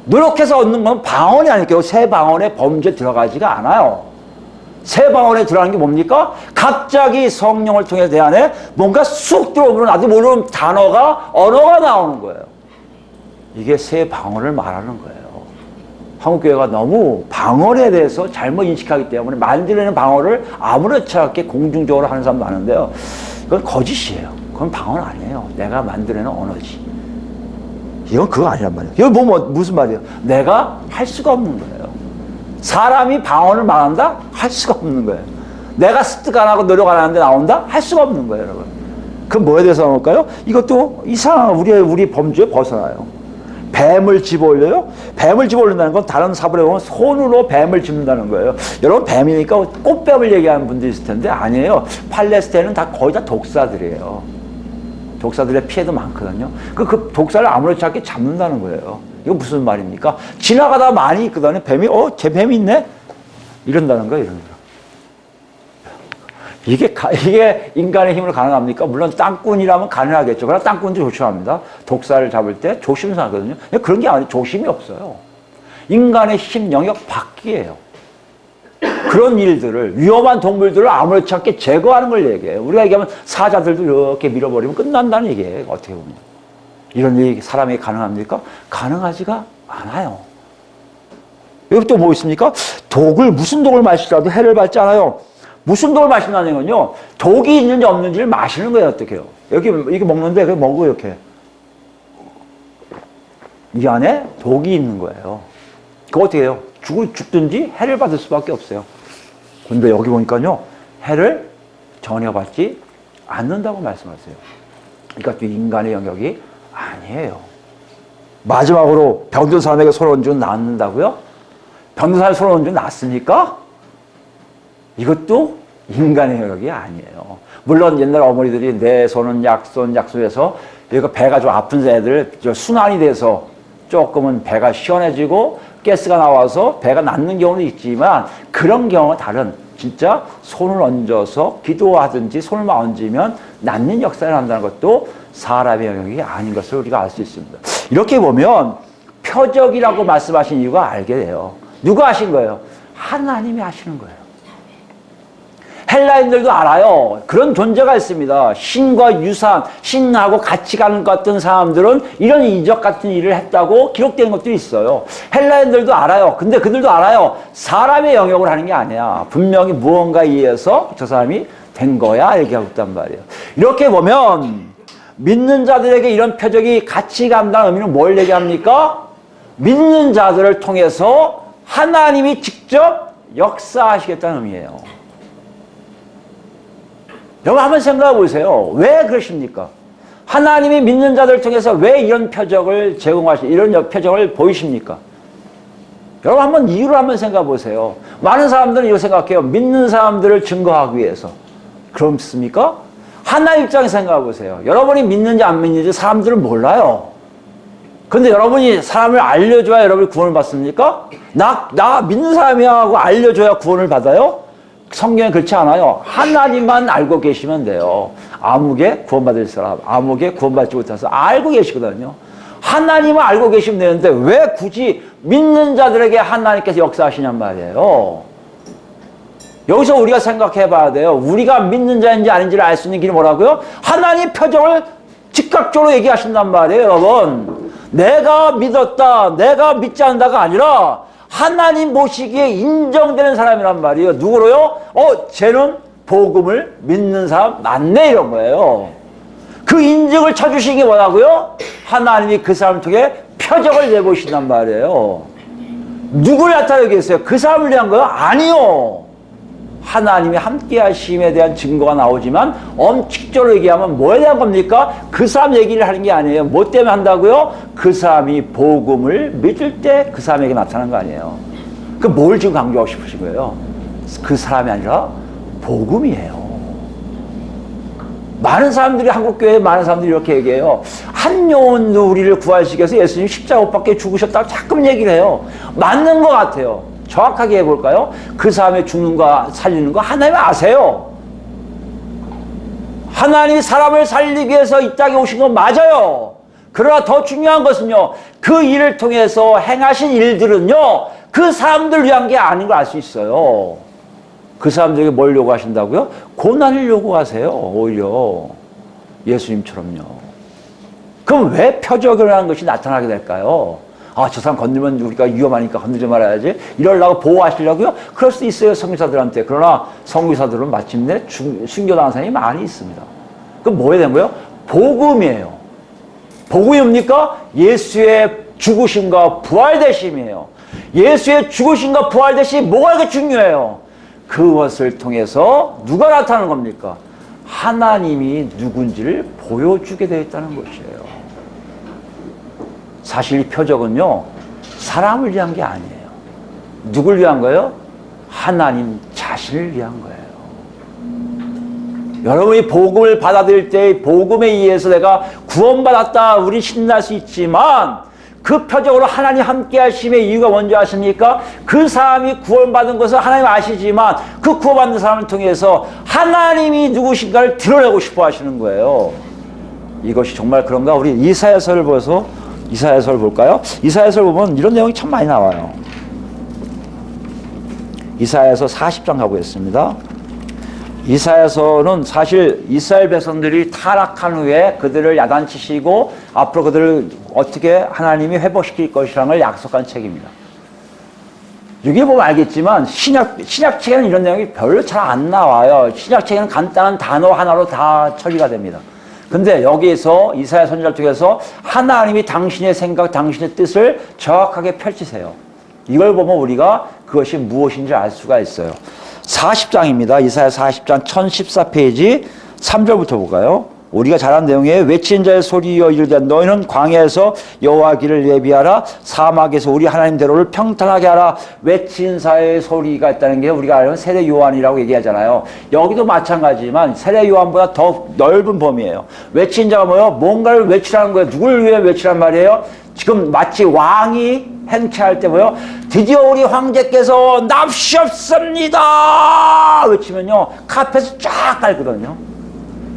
노력해서 얻는 건 방언이 아니고 새 방언의 범죄에 들어가지가 않아요. 새 방언에 들어가는 게 뭡니까? 갑자기 성령을 통해 내 안에 뭔가 쑥 들어오면 나도 모르는 언어가 나오는 거예요. 이게 새 방언을 말하는 거예요. 한국교회가 너무 방언에 대해서 잘못 인식하기 때문에 만들어내는 방언을 아무렇지 않게 공중적으로 하는 사람도 많은데요. 그건 거짓이에요. 그건 방언 아니에요. 내가 만들어내는 언어지. 이건 그거 아니란 말이에요. 이건 무슨 말이에요? 내가 할 수가 없는 거예요. 사람이 방언을 말한다? 할 수가 없는 거예요. 내가 습득 안 하고 노력 안 하는데 나온다? 할 수가 없는 거예요, 여러분. 그럼 뭐에 대해서 나올까요? 이것도 이상한 우리 범주에 벗어나요. 뱀을 집어올려요? 뱀을 집어올린다는 건 다른 사본에 보면 손으로 뱀을 집는다는 거예요. 여러분, 뱀이니까 꽃뱀을 얘기하는 분들이 있을 텐데 아니에요. 팔레스타인은 거의 다 독사들이에요. 독사들의 피해도 많거든요. 그 독사를 아무렇지 않게 잡는다는 거예요. 이거 무슨 말입니까? 지나가다 많이 있거든요. 뱀이, 제 뱀이 있네? 이런다는 거예요, 이런 거. 이게 인간의 힘으로 가능합니까? 물론 땅꾼이라면 가능하겠죠. 그러나 땅꾼도 조심합니다. 독사를 잡을 때 조심스하거든요. 그런 게 아니에요. 조심이 없어요. 인간의 힘 영역 밖이에요. 그런 일들을, 위험한 동물들을 아무렇지 않게 제거하는 걸 얘기해요. 우리가 얘기하면 사자들도 이렇게 밀어버리면 끝난다는 얘기예요. 어떻게 보면. 이런 일이 사람에게 가능합니까? 가능하지가 않아요. 여기 또 뭐 있습니까? 무슨 독을 마시더라도 해를 받지 않아요. 무슨 독을 마신다는 건요, 독이 있는지 없는지를 마시는 거예요. 어떻게 해요? 이게 먹는데, 그게 먹고 이렇게. 이 안에 독이 있는 거예요. 그거 어떻게 해요? 죽든지 해를 받을 수밖에 없어요. 근데 여기 보니까요, 해를 전혀 받지 않는다고 말씀하세요. 그러니까 또 인간의 영역이 아니에요. 마지막으로 병든 사람에게 손을 얹으면 낫는다고요? 병든 사람에게 손을 얹으면 낫습니까? 이것도 인간의 영역이 아니에요. 물론 옛날 어머니들이 내 손은 약손해서 얘가 배가 좀 아픈 애들 순환이 돼서 조금은 배가 시원해지고 가스가 나와서 배가 낫는 경우도 있지만 그런 경우는 다른 진짜 손을 얹어서 기도하든지 손을 얹으면 낫는 역사를 한다는 것도 사람의 영역이 아닌 것을 우리가 알 수 있습니다. 이렇게 보면 표적이라고 말씀하신 이유가 알게 돼요. 누가 하신 거예요? 하나님이 하시는 거예요. 헬라인들도 알아요. 그런 존재가 있습니다. 신과 유사한, 신하고 같이 가는 것 같은 사람들은 이런 이적 같은 일을 했다고 기록된 것들이 있어요. 헬라인들도 알아요. 근데 그들도 알아요. 사람의 영역을 하는 게 아니야. 분명히 무언가에 의해서 저 사람이 된 거야. 얘기하고 있단 말이에요. 이렇게 보면 믿는 자들에게 이런 표적이 같이 간다는 의미는 뭘 얘기합니까? 믿는 자들을 통해서 하나님이 직접 역사하시겠다는 의미예요. 여러분 한번 생각해 보세요. 왜 그러십니까? 하나님이 믿는 자들을 통해서 왜 이런 표적을 이런 표적을 보이십니까? 여러분 한번 이유를 한번 생각해 보세요. 많은 사람들은 이렇게 생각해요. 믿는 사람들을 증거하기 위해서. 그렇습니까? 하나님 입장에서 생각해 보세요. 여러분이 믿는지 안 믿는지 사람들은 몰라요. 근데 여러분이 사람을 알려줘야 여러분이 구원을 받습니까? 나 믿는 사람이야 하고 알려줘야 구원을 받아요? 성경에 그렇지 않아요. 하나님만 알고 계시면 돼요. 아무개 구원받을 사람, 아무개 구원받지 못해서 알고 계시거든요. 하나님을 알고 계시면 되는데 왜 굳이 믿는 자들에게 하나님께서 역사하시냔 말이에요. 여기서 우리가 생각해 봐야 돼요. 우리가 믿는 자인지 아닌지를 알 수 있는 길이 뭐라고요? 하나님 표적을 즉각적으로 얘기하신단 말이에요, 여러분. 내가 믿었다, 내가 믿지 않는다가 아니라 하나님 보시기에 인정되는 사람이란 말이에요. 누구로요? 쟤는 복음을 믿는 사람 맞네, 이런 거예요. 그 인증을 쳐주신 게 뭐라고요? 하나님이 그 사람을 통해 표적을 내보신단 말이에요. 누구를 나타내기 위해서요? 그 사람을 위한 거요? 아니요. 하나님이 함께 하심에 대한 증거가 나오지만 엄칙적으로 얘기하면 뭐에 대한 겁니까? 그 사람 얘기를 하는 게 아니에요. 뭐 때문에 한다고요? 그 사람이 복음을 믿을 때 그 사람에게 나타나는 거 아니에요. 그 뭘 지금 강조하고 싶으신 거예요? 그 사람이 아니라 복음이에요. 많은 사람들이 한국교회에 많은 사람들이 이렇게 얘기해요. 한 영혼도 우리를 구하시기 위해서 예수님 십자가 못 박혀 죽으셨다고 자꾸 얘기를 해요. 맞는 것 같아요. 정확하게 해볼까요? 그 사람의 죽는 거 살리는 거 하나님 아세요. 하나님이 사람을 살리기 위해서 이 땅에 오신 건 맞아요. 그러나 더 중요한 것은요, 그 일을 통해서 행하신 일들은요, 그 사람들 위한 게 아닌 걸 알 수 있어요. 그 사람들에게 뭘 요구하신다고요? 고난을 요구하세요. 오히려 예수님처럼요. 그럼 왜 표적이라는 것이 나타나게 될까요? 저 사람 건들면 우리가 위험하니까 건들지 말아야지. 이러려고 보호하시려고요? 그럴 수도 있어요, 성교사들한테. 그러나 성교사들은 마침내 순교당한 사람이 많이 있습니다. 그럼 뭐에 된 거예요? 복음이에요. 복음이 뭡니까? 예수의 죽으심과 부활되심이에요. 예수의 죽으심과 부활되심이 뭐가 이렇게 중요해요? 그것을 통해서 누가 나타나는 겁니까? 하나님이 누군지를 보여주게 되어 있다는 것이에요. 사실 이 표적은요, 사람을 위한 게 아니에요. 누굴 위한 거예요? 하나님 자신을 위한 거예요. 여러분이 복음을 받아들일 때 복음에 의해서 내가 구원받았다, 우리 신날 수 있지만 그 표적으로 하나님 함께 하심의 이유가 뭔지 아십니까? 그 사람이 구원받은 것을 하나님 아시지만 그 구원받는 사람을 통해서 하나님이 누구신가를 드러내고 싶어 하시는 거예요. 이것이 정말 그런가? 우리 이사야서를 보서 이사야서를 볼까요? 이사야서를 보면 이런 내용이 참 많이 나와요. 이사야서 40장 가보겠습니다. 이사야서는 사실 이스라엘 백성들이 타락한 후에 그들을 야단치시고 앞으로 그들을 어떻게 하나님이 회복시킬 것이라는 걸 약속한 책입니다. 여기 보면 알겠지만 신약책에는 이런 내용이 별로 잘 안 나와요. 신약책에는 간단한 단어 하나로 다 처리가 됩니다. 근데 여기에서 이사야 선지자를 통해서 하나님이 당신의 생각, 당신의 뜻을 정확하게 펼치세요. 이걸 보면 우리가 그것이 무엇인지 알 수가 있어요. 40장입니다. 이사야 40장 1014페이지 3절부터 볼까요? 우리가 잘 아는 내용이에요. 외치는 자의 소리여 이르되 너희는 광야에서 여호와 길을 예비하라. 사막에서 우리 하나님대로를 평탄하게 하라. 외치는 자의 소리가 있다는 게 우리가 알는 세례 요한이라고 얘기하잖아요. 여기도 마찬가지지만 세례 요한보다 더 넓은 범위예요. 외치는 자가 뭐예요? 뭔가를 외치라는 거예요. 누굴 위해 외치란 말이에요? 지금 마치 왕이 행차할 때 뭐예요? 드디어 우리 황제께서 납시옵습니다 외치면요 카펫을 쫙 깔거든요.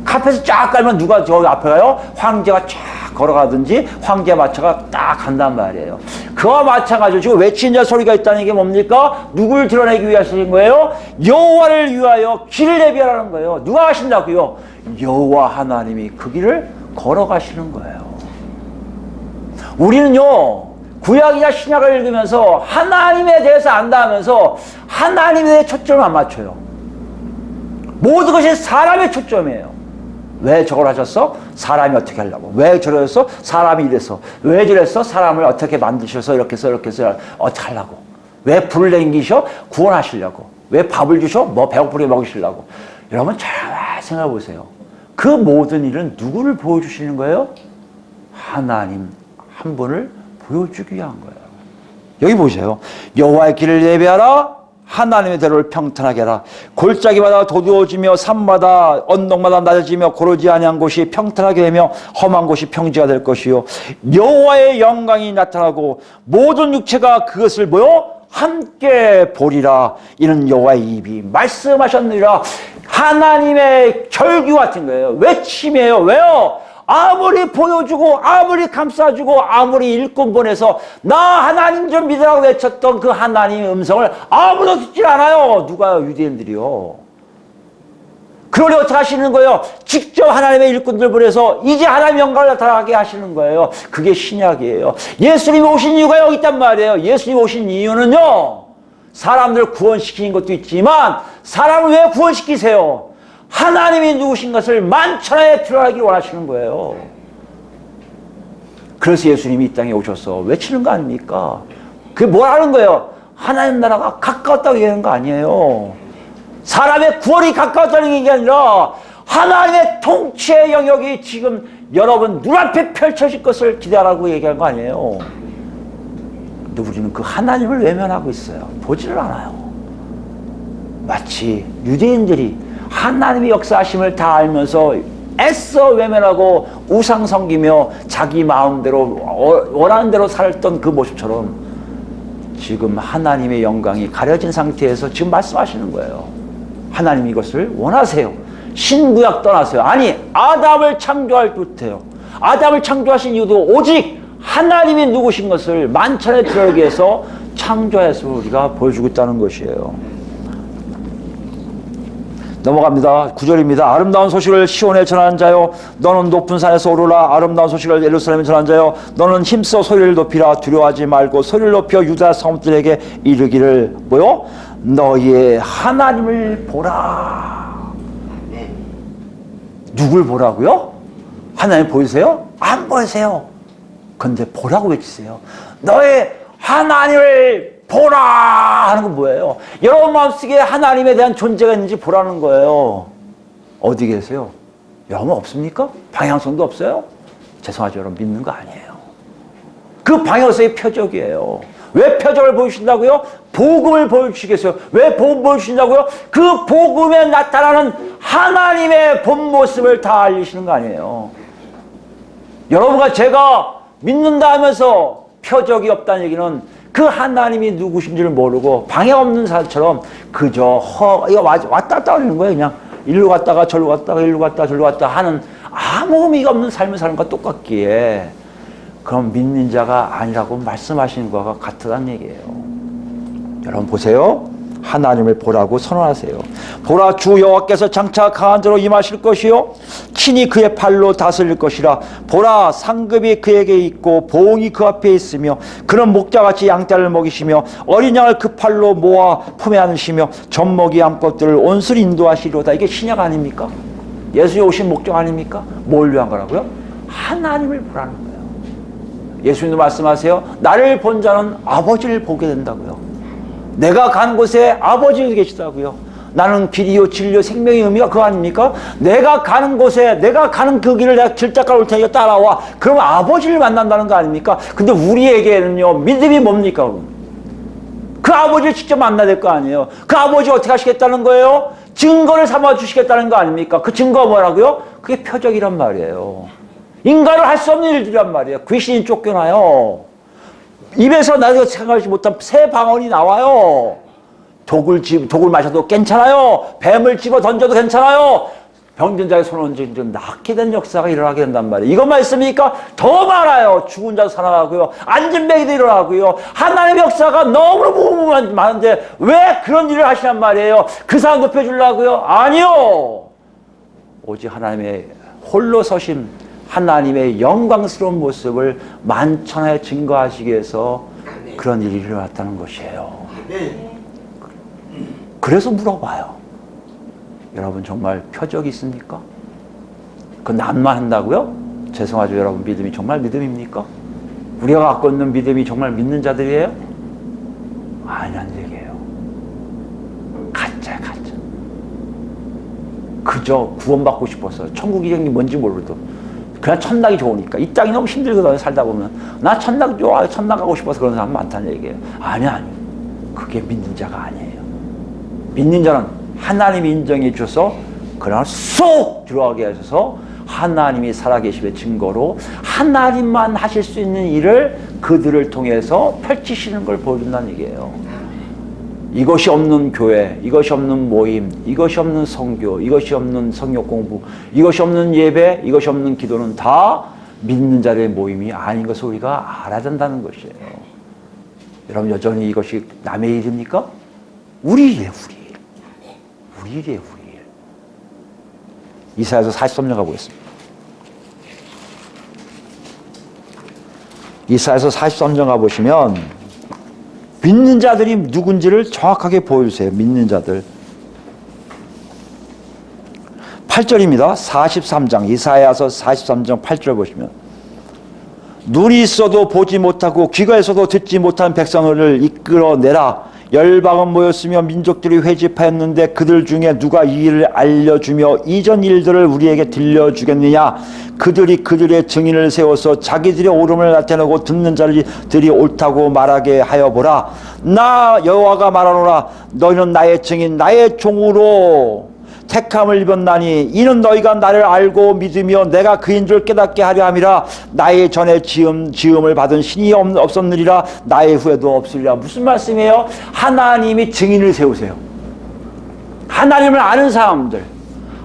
카펫을 쫙 깔면 누가 저 앞에 가요? 황제가 쫙 걸어가든지 황제 마차가 딱 간단 말이에요. 그와 마찬가지로 지금 외치는 자 소리가 있다는 게 뭡니까? 누굴 드러내기 위하신 거예요? 여호와를 위하여 길을 내비하라는 거예요. 누가 하신다고요? 여호와 하나님이 그 길을 걸어가시는 거예요. 우리는요, 구약이나 신약을 읽으면서 하나님에 대해서 안다 하면서 하나님에 대해 초점을 안 맞춰요. 모든 것이 사람의 초점이에요. 왜 저걸 하셨어? 사람이 어떻게 하려고. 왜 저랬어? 사람이 이랬어. 왜 저랬어? 사람을 어떻게 만드셔서 이렇게 해서 어떻게 하려고. 왜 불을 냉기셔? 구원하시려고. 왜 밥을 주셔? 뭐 배고프게 먹이시려고. 여러분 잘 생각해 보세요. 그 모든 일은 누구를 보여주시는 거예요? 하나님 한 분을 보여주기 위한 거예요. 여기 보세요. 여호와의 길을 예배하라. 하나님의 대로를 평탄하게 하라. 골짜기마다 도두어지며 산마다 언덕마다 낮아지며 고르지 아니한 곳이 평탄하게 되며 험한 곳이 평지가 될 것이요. 여호와의 영광이 나타나고 모든 육체가 그것을 뭐요? 함께 보리라. 이는 여호와의 입이 말씀하셨느니라. 하나님의 절규 같은 거예요. 외침이에요. 왜요? 아무리 보여주고 아무리 감싸주고 아무리 일꾼 보내서 나 하나님 좀 믿으라고 외쳤던 그 하나님의 음성을 아무도 듣지 않아요. 누가요? 유대인들이요. 그러니 어떻게 하시는 거예요? 직접 하나님의 일꾼들 보내서 이제 하나님의 영광을 나타나게 하시는 거예요. 그게 신약이에요. 예수님이 오신 이유가 여기 있단 말이에요. 예수님이 오신 이유는요, 사람들 구원시키는 것도 있지만 사람을 왜 구원시키세요? 하나님이 누구신 것을 만천하에 드러나기 원하시는 거예요. 그래서 예수님이 이 땅에 오셔서 외치는 거 아닙니까? 그게 뭐라는 거예요? 하나님 나라가 가까웠다고 얘기하는 거 아니에요. 사람의 구원이 가까웠다는 얘기 아니라 하나님의 통치의 영역이 지금 여러분 눈앞에 펼쳐질 것을 기대하라고 얘기하는 거 아니에요. 근데 우리는 그 하나님을 외면하고 있어요. 보지를 않아요. 마치 유대인들이 하나님의 역사하심을 다 알면서 애써 외면하고 우상 섬기며 자기 마음대로 원하는 대로 살던 그 모습처럼 지금 하나님의 영광이 가려진 상태에서 지금 말씀하시는 거예요. 하나님 이것을 원하세요. 신구약 떠나세요. 아니, 아담을 창조할 때부터요. 아담을 창조하신 이유도 오직 하나님이 누구신 것을 만천에 드러내기 위해서 창조해서 우리가 보여주고 있다는 것이에요. 넘어갑니다. 9절입니다. 아름다운 소식을 시온에 전하는 자여 너는 높은 산에서 오르라. 아름다운 소식을 예루살렘에 전하는 자여 너는 힘써 소리를 높이라. 두려워하지 말고 소리를 높여 유다 성읍들에게 이르기를 뭐요? 너희의 하나님을 보라. 누굴 보라고요? 하나님 보이세요? 안 보이세요. 근데 보라고 외치세요. 너의 하나님을 보라 하는 건 뭐예요? 여러분 마음속에 하나님에 대한 존재가 있는지 보라는 거예요. 어디 계세요? 여러분 없습니까? 방향성도 없어요? 죄송하죠, 여러분 믿는 거 아니에요. 그 방향성의 표적이에요. 왜 표적을 보여주신다고요? 복음을 보여주시겠어요? 왜 복음 보여주신다고요? 그 복음에 나타나는 하나님의 본 모습을 다 알리시는 거 아니에요. 여러분과 제가 믿는다 하면서 표적이 없다는 얘기는 그 하나님이 누구신지를 모르고 방향 없는 사람처럼 그저 이거 왔다 갔다 하는 거예요. 그냥 일로 갔다가 절로 갔다가 일로 갔다가 절로 갔다 하는 아무 의미가 없는 삶을 사는 것과 똑같기에 그럼 믿는 자가 아니라고 말씀하시는 것과 같다는 얘기예요. 여러분 보세요. 하나님을 보라고 선언하세요. 보라, 주 여호와께서 장차 강한 자로 임하실 것이요 친히 그의 팔로 다스릴 것이라. 보라, 상급이 그에게 있고 보응이 그 앞에 있으며 그는 목자같이 양떼를 먹이시며 어린 양을 그 팔로 모아 품에 안으시며 젖먹이 암것들을 온순히 인도하시리로다. 이게 신약 아닙니까? 예수님 오신 목적 아닙니까? 뭘 위한 거라고요? 하나님을 보라는 거예요. 예수님도 말씀하세요. 나를 본 자는 아버지를 보게 된다고요. 내가 간 곳에 아버지가 계시다고요. 나는 길이요 진리요 생명의 의미가 그거 아닙니까? 내가 가는 곳에 내가 가는 그 길을 내가 길 닦아 올 테니까 따라와. 그러면 아버지를 만난다는 거 아닙니까? 근데 우리에게는요 믿음이 뭡니까? 그 아버지를 직접 만나야 될 거 아니에요. 그 아버지 어떻게 하시겠다는 거예요? 증거를 삼아 주시겠다는 거 아닙니까? 그 증거가 뭐라고요? 그게 표적이란 말이에요. 인간을 할 수 없는 일들이란 말이에요. 귀신이 쫓겨나요. 입에서 나도 생각하지 못한 새 방언이 나와요. 독을 마셔도 괜찮아요. 뱀을 집어 던져도 괜찮아요. 병든 자의 손을 얹어 낫게 된 역사가 일어나게 된단 말이에요. 이것만 있습니까? 더 많아요. 죽은 자도 살아나고요. 앉은 뱅이도 일어나고요. 하나님의 역사가 너무너무 많은데 왜 그런 일을 하시란 말이에요? 그 사람 높여주려고요? 아니요. 오직 하나님의 홀로 서신 하나님의 영광스러운 모습을 만천하에 증거하시기 위해서 그런 일이 일어났다는 것이에요. 그래서 물어봐요. 여러분 정말 표적이 있습니까? 그 남만 한다고요? 죄송하죠. 여러분 믿음이 정말 믿음입니까? 우리가 갖고 있는 믿음이 정말 믿는 자들이에요? 아니란 얘기예요. 가짜야 가짜. 그저 구원받고 싶어서 천국이 뭔지 모르도 그냥 천당이 좋으니까 이 땅이 너무 힘들거든요. 살다 보면 나 천당 좋아요. 천당 가고 싶어서 그런 사람 많다는 얘기예요. 아니요. 그게 믿는 자가 아니에요. 믿는 자는 하나님이 인정해 주셔서 그날 쏙 들어가게 하셔서 하나님이 살아계심의 증거로 하나님만 하실 수 있는 일을 그들을 통해서 펼치시는 걸 보여준다는 얘기예요. 이것이 없는 교회, 이것이 없는 모임, 이것이 없는 선교, 이것이 없는 성역 공부, 이것이 없는 예배, 이것이 없는 기도는 다 믿는 자들의 모임이 아닌 것을 우리가 알아야 된다는 것이에요. 여러분 여전히 이것이 남의 일입니까? 우리 일이에요. 우리 일이에요. 우리 일. 이사야서 43장 가보겠습니다. 이사야서 43장 가보시면 믿는 자들이 누군지를 정확하게 보여주세요. 믿는 자들. 8절입니다. 43장 이사야서 43장 8절 보시면 눈이 있어도 보지 못하고 귀가 있어도 듣지 못한 백성을 이끌어내라. 열방은 모였으며 민족들이 회집하였는데 그들 중에 누가 이 일을 알려주며 이전 일들을 우리에게 들려주겠느냐. 그들이 그들의 증인을 세워서 자기들의 옳음을 나타내고 듣는 자들이 옳다고 말하게 하여 보라. 나 여호와가 말하노라. 너희는 나의 증인 나의 종으로 택함을 입었나니 이는 너희가 나를 알고 믿으며 내가 그인 줄 깨닫게 하려 함이라. 나의 전에 지음을 받은 신이 없었느니라. 나의 후에도 없으리라. 무슨 말씀이에요? 하나님이 증인을 세우세요. 하나님을 아는 사람들,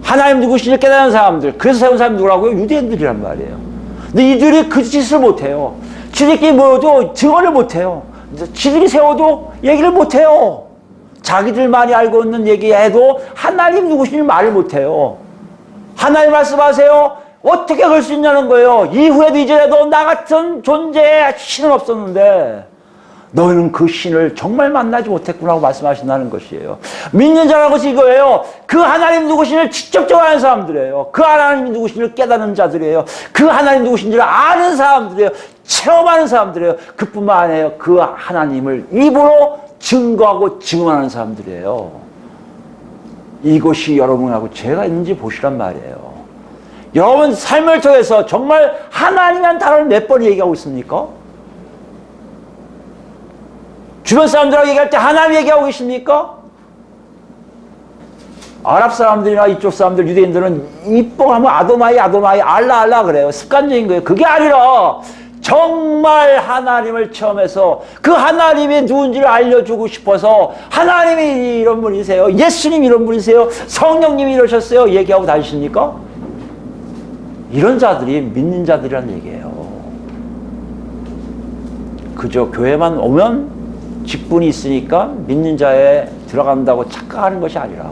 하나님 누구신지 깨닫는 사람들. 그래서 세운 사람이 누구라고요? 유대인들이란 말이에요. 근데 이들이 그 짓을 못해요. 지들끼리 모여도 증언을 못해요. 지들이 세워도 얘기를 못해요. 자기들만이 알고 있는 얘기해도 하나님 누구신지 말을 못해요. 하나님 말씀하세요. 어떻게 그럴 수 있냐는 거예요. 이후에도 이전에도 나 같은 존재의 신은 없었는데 너희는 그 신을 정말 만나지 못했구나 말씀하신다는 것이에요. 믿는 자라는 것이 이거예요. 그 하나님 누구신지를 직접적으로 아는 사람들이에요. 그 하나님 누구신지를 깨닫는 자들이에요. 그 하나님 누구신지를 아는 사람들이에요. 체험하는 사람들이에요. 그뿐만 아니에요. 그 하나님을 입으로 증거하고 증언하는 사람들이에요. 이것이 여러분하고 죄가 있는지 보시란 말이에요. 여러분 삶을 통해서 정말 하나님이라는 단어를 몇 번 얘기하고 있습니까? 주변 사람들하고 얘기할 때 하나님 얘기하고 계십니까? 아랍 사람들이나 이쪽 사람들 유대인들은 이뻐하면 아도마이 알라 그래요. 습관적인 거예요. 그게 아니라 정말 하나님을 체험해서 그 하나님이 누군지를 알려주고 싶어서 하나님이 이런 분이세요. 예수님이 이런 분이세요. 성령님이 이러셨어요. 얘기하고 다니십니까? 이런 자들이 믿는 자들이라는 얘기예요. 그저 교회만 오면 직분이 있으니까 믿는 자에 들어간다고 착각하는 것이 아니라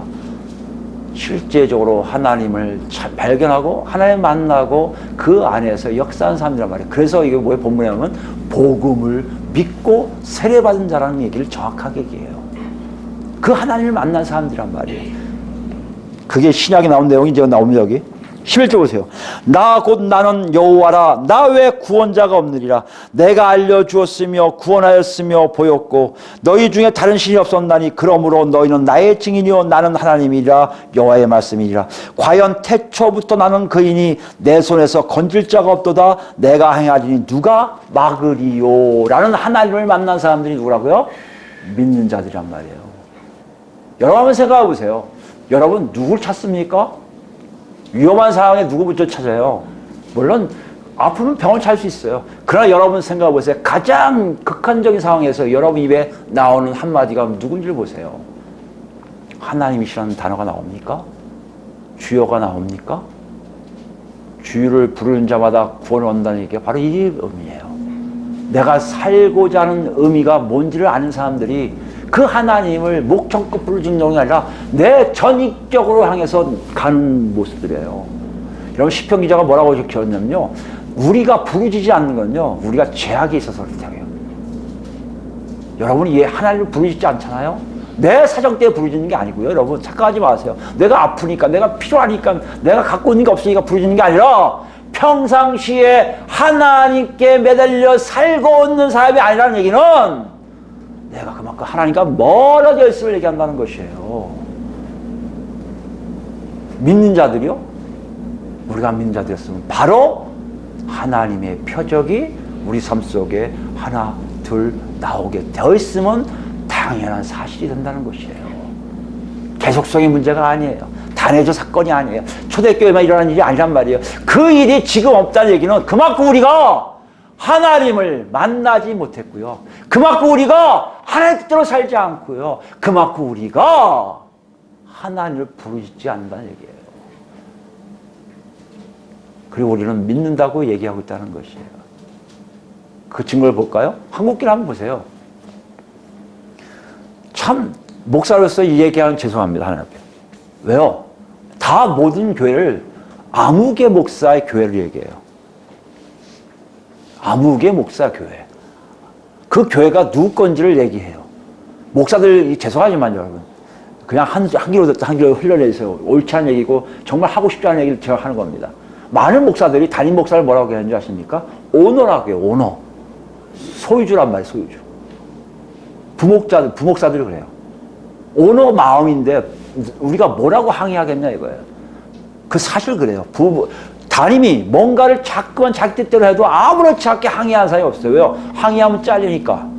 실제적으로 하나님을 발견하고 하나님 만나고 그 안에서 역사하는 사람이란 말이에요. 그래서 이게 뭐예요? 본문에 보면 복음을 믿고 세례받은 자라는 얘기를 정확하게 얘기해요. 그 하나님을 만난 사람들이란 말이에요. 그게 신약에 나온 내용이 이제 나옵니다. 여기 11절 보세요. 나 곧 나는 여호와라. 나 외 구원자가 없느니라. 내가 알려주었으며 구원하였으며 보였고 너희 중에 다른 신이 없었나니 그러므로 너희는 나의 증인이요 나는 하나님이라. 여호와의 말씀이니라. 과연 태초부터 나는 그이니 내 손에서 건질 자가 없도다. 내가 행하리니 누가 막으리요. 라는 하나님을 만난 사람들이 누구라고요? 믿는 자들이란 말이에요. 여러분 한번 생각해 보세요. 여러분 누굴 찾습니까? 위험한 상황에 누구부터 찾아요? 물론 아프면 병을 찾을 수 있어요. 그러나 여러분 생각해 보세요. 가장 극한적인 상황에서 여러분 입에 나오는 한마디가 누군지를 보세요. 하나님이시라는 단어가 나옵니까? 주여가 나옵니까? 주유를 부르는 자마다 구원을 얻는다는 게 바로 이 의미예요. 내가 살고자 하는 의미가 뭔지를 아는 사람들이 그 하나님을 목청껏 부르짖는 정이 아니라 내 전익적으로 향해서 가는 모습들이에요. 여러분 시편 기자가 뭐라고 적혔냐면요, 우리가 부르짖지 않는 건요, 우리가 죄악이 있어서 그렇다고요. 여러분이 하나님을 부르짖지 않잖아요. 내 사정 때문에 부르짖는 게 아니고요. 여러분 착각하지 마세요. 내가 아프니까, 내가 필요하니까, 내가 갖고 있는 게 없으니까 부르짖는 게 아니라 평상시에 하나님께 매달려 살고 있는 사람이 아니라는 얘기는 내가 그만큼 하나님과 멀어져 있음을 얘기한다는 것이에요. 믿는 자들이요? 우리가 믿는 자들이었으면 바로 하나님의 표적이 우리 삶 속에 하나, 둘 나오게 되어 있으면 당연한 사실이 된다는 것이에요. 계속성의 문제가 아니에요. 단회조 사건이 아니에요. 초대교회만 일어나는 일이 아니란 말이에요. 그 일이 지금 없다는 얘기는 그만큼 우리가 하나님을 만나지 못했고요. 그만큼 우리가 하나님의 뜻대로 살지 않고요. 그만큼 우리가 하나님을 부르짖지 않는다는 얘기예요. 그리고 우리는 믿는다고 얘기하고 있다는 것이에요. 그 증거를 볼까요? 한국교회 한번 보세요. 참 목사로서 이 얘기하면 죄송합니다. 하나님 앞에. 왜요? 다 모든 교회를 아무개 목사의 교회를 얘기해요. 아무개 목사 교회. 그 교회가 누구 건지를 얘기해요. 목사들 죄송하지만 여러분, 그냥 한 길로 흘려내세요. 옳지 않은 얘기고 정말 하고 싶지 않은 얘기를 제가 하는 겁니다. 많은 목사들이 담임 목사를 뭐라고 하는지 아십니까? 오너라고 해요. 오너. 소유주란 말이에요. 소유주. 부목사들이 그래요. 오너 마음인데 우리가 뭐라고 항의하겠냐 이거예요. 그 사실 그래요. 담임이 뭔가를 자꾸만 자기 뜻대로 해도 아무렇지 않게 항의하는 사람이 없어요. 왜요? 항의하면 잘리니까.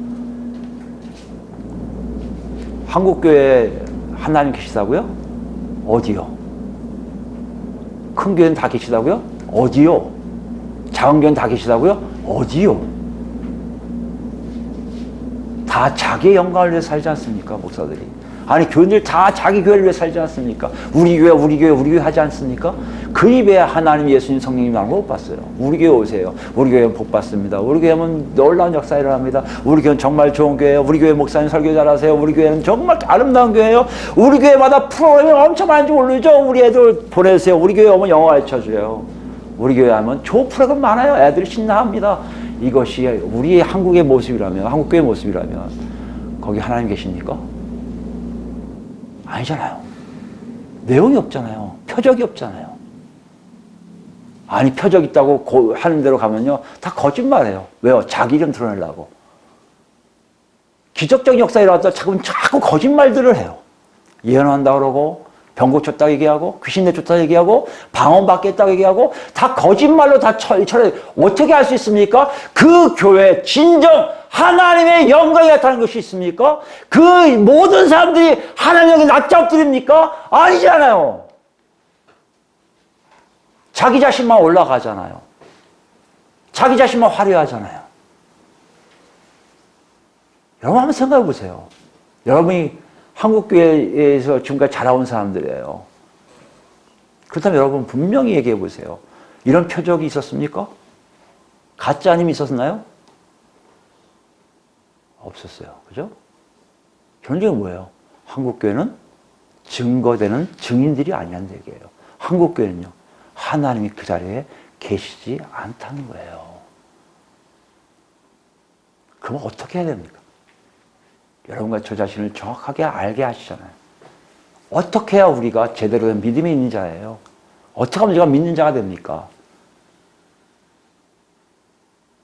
한국교회에 하나님 계시다고요? 어디요? 큰 교회는 다 계시다고요? 어디요? 작은 교회는 다 계시다고요? 어디요? 다 자기의 영광을 위해 살지 않습니까? 목사들이. 아니 교인들 다 자기 교회를 위해 살지 않습니까? 우리 교회 하지 않습니까? 그 입에 하나님, 예수님, 성령님 나오는 거 못 봤어요. 우리 교회 오세요. 우리 교회는 복 받습니다. 우리 교회는 놀라운 역사 일어납니다. 우리 교회는 정말 좋은 교회예요. 우리 교회 목사님 설교 잘하세요. 우리 교회는 정말 아름다운 교회예요. 우리 교회마다 프로그램이 엄청 많은지 모르죠. 우리 애들 보내주세요. 우리 교회 오면 영어 가르쳐줘요. 우리 교회 하면 좋은 프로그램 많아요. 애들이 신나합니다. 이것이 우리 한국의 모습이라면, 한국교회의 모습이라면 거기 하나님 계십니까? 아니잖아요. 내용이 없잖아요. 표적이 없잖아요. 아니 표적 있다고 하는 대로 가면요 다 거짓말해요. 왜요? 자기 이름 드러내려고. 기적적인 역사 일어났다 자꾸 거짓말들을 해요. 예언한다고 그러고 병 고쳤다고 얘기하고 귀신 내쫓았다고 얘기하고 방언 받겠다고 얘기하고 다 거짓말로 다 어떻게 할 수 있습니까? 그 교회 진정 하나님의 영광이 나타나는 것이 있습니까? 그 모든 사람들이 하나님에게 낮잡드립니까? 아니잖아요. 자기 자신만 올라가잖아요. 자기 자신만 화려하잖아요. 여러분 한번 생각해 보세요. 여러분이 한국교회에서 지금까지 자라온 사람들이에요. 그렇다면 여러분 분명히 얘기해 보세요. 이런 표적이 있었습니까? 가짜 아님이 있었나요? 없었어요. 그죠? 결론적으로 뭐예요? 한국교회는 증거되는 증인들이 아니라는 얘기예요. 한국교회는요, 하나님이 그 자리에 계시지 않다는 거예요. 그럼 어떻게 해야 됩니까? 여러분과 저 자신을 정확하게 알게 하시잖아요. 어떻게 해야 우리가 제대로 된 믿음이 있는 자예요? 어떻게 하면 제가 믿는 자가 됩니까?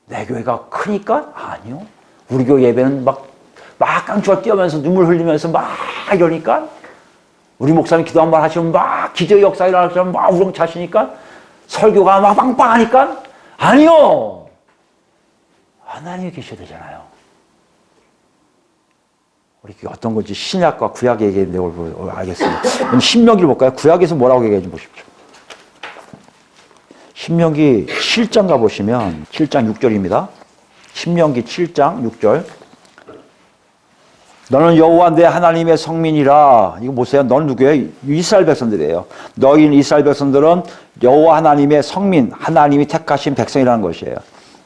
내 교회가 크니까? 아니요. 우리 교회 예배는 막 깡추가 뛰어면서 눈물 흘리면서 막 이러니까? 우리 목사님 기도 한 번 하시면 막 기적의 역사 일어나서 막 우렁차시니까? 설교가 막 빵빵하니까? 아니요. 하나님이 계셔야 되잖아요. 우리 어떤 건지 신약과 구약의 얘기인데 알겠습니다. 그럼 신명기를 볼까요? 구약에서 뭐라고 얘기하는지 보십시오. 신명기 7장 가보시면 7장 6절입니다. 신명기 7장 6절. 너는 여호와 내 하나님의 성민이라. 이거 보세요. 넌 누구예요? 이스라엘 백성들이에요. 너희는 이스라엘 백성들은 여호와 하나님의 성민, 하나님이 택하신 백성이라는 것이에요.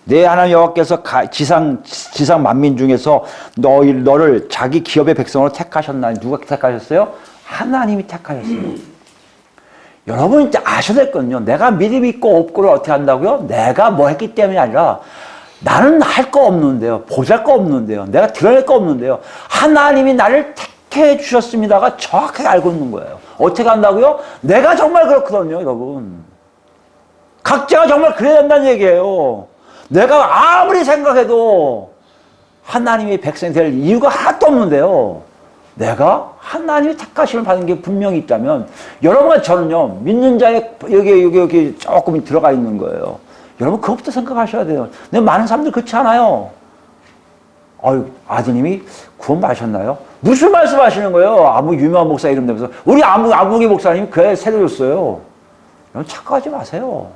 내 하나님 여호와께서 지상 만민 중에서 너를 자기 기업의 백성으로 택하셨나니. 누가 택하셨어요? 하나님이 택하셨어요. 여러분 이제 아셔야 될 거는요. 내가 믿음이 있고 없고를 어떻게 한다고요? 내가 뭐 했기 때문이 아니라 나는 할 거 없는데요. 보잘 거 없는데요. 내가 드러낼 거 없는데요. 하나님이 나를 택해 주셨습니다가 정확하게 알고 있는 거예요. 어떻게 한다고요? 내가 정말 그렇거든요, 여러분. 각자가 정말 그래야 된다는 얘기예요. 내가 아무리 생각해도 하나님의 백성이 될 이유가 하나도 없는데요. 내가 하나님의 택하심을 받은 게 분명히 있다면 여러분과 저는요. 믿는 자에 여기 조금 들어가 있는 거예요. 여러분 그것부터 생각하셔야 돼요. 근데 많은 사람들 그렇지 않아요. 아드님이 구원 받으셨나요? 무슨 말씀 하시는 거예요? 아무 유명한 목사 이름 대면서 우리 아무개 목사님이 교회 세례 줬어요. 여러분 착각하지 마세요.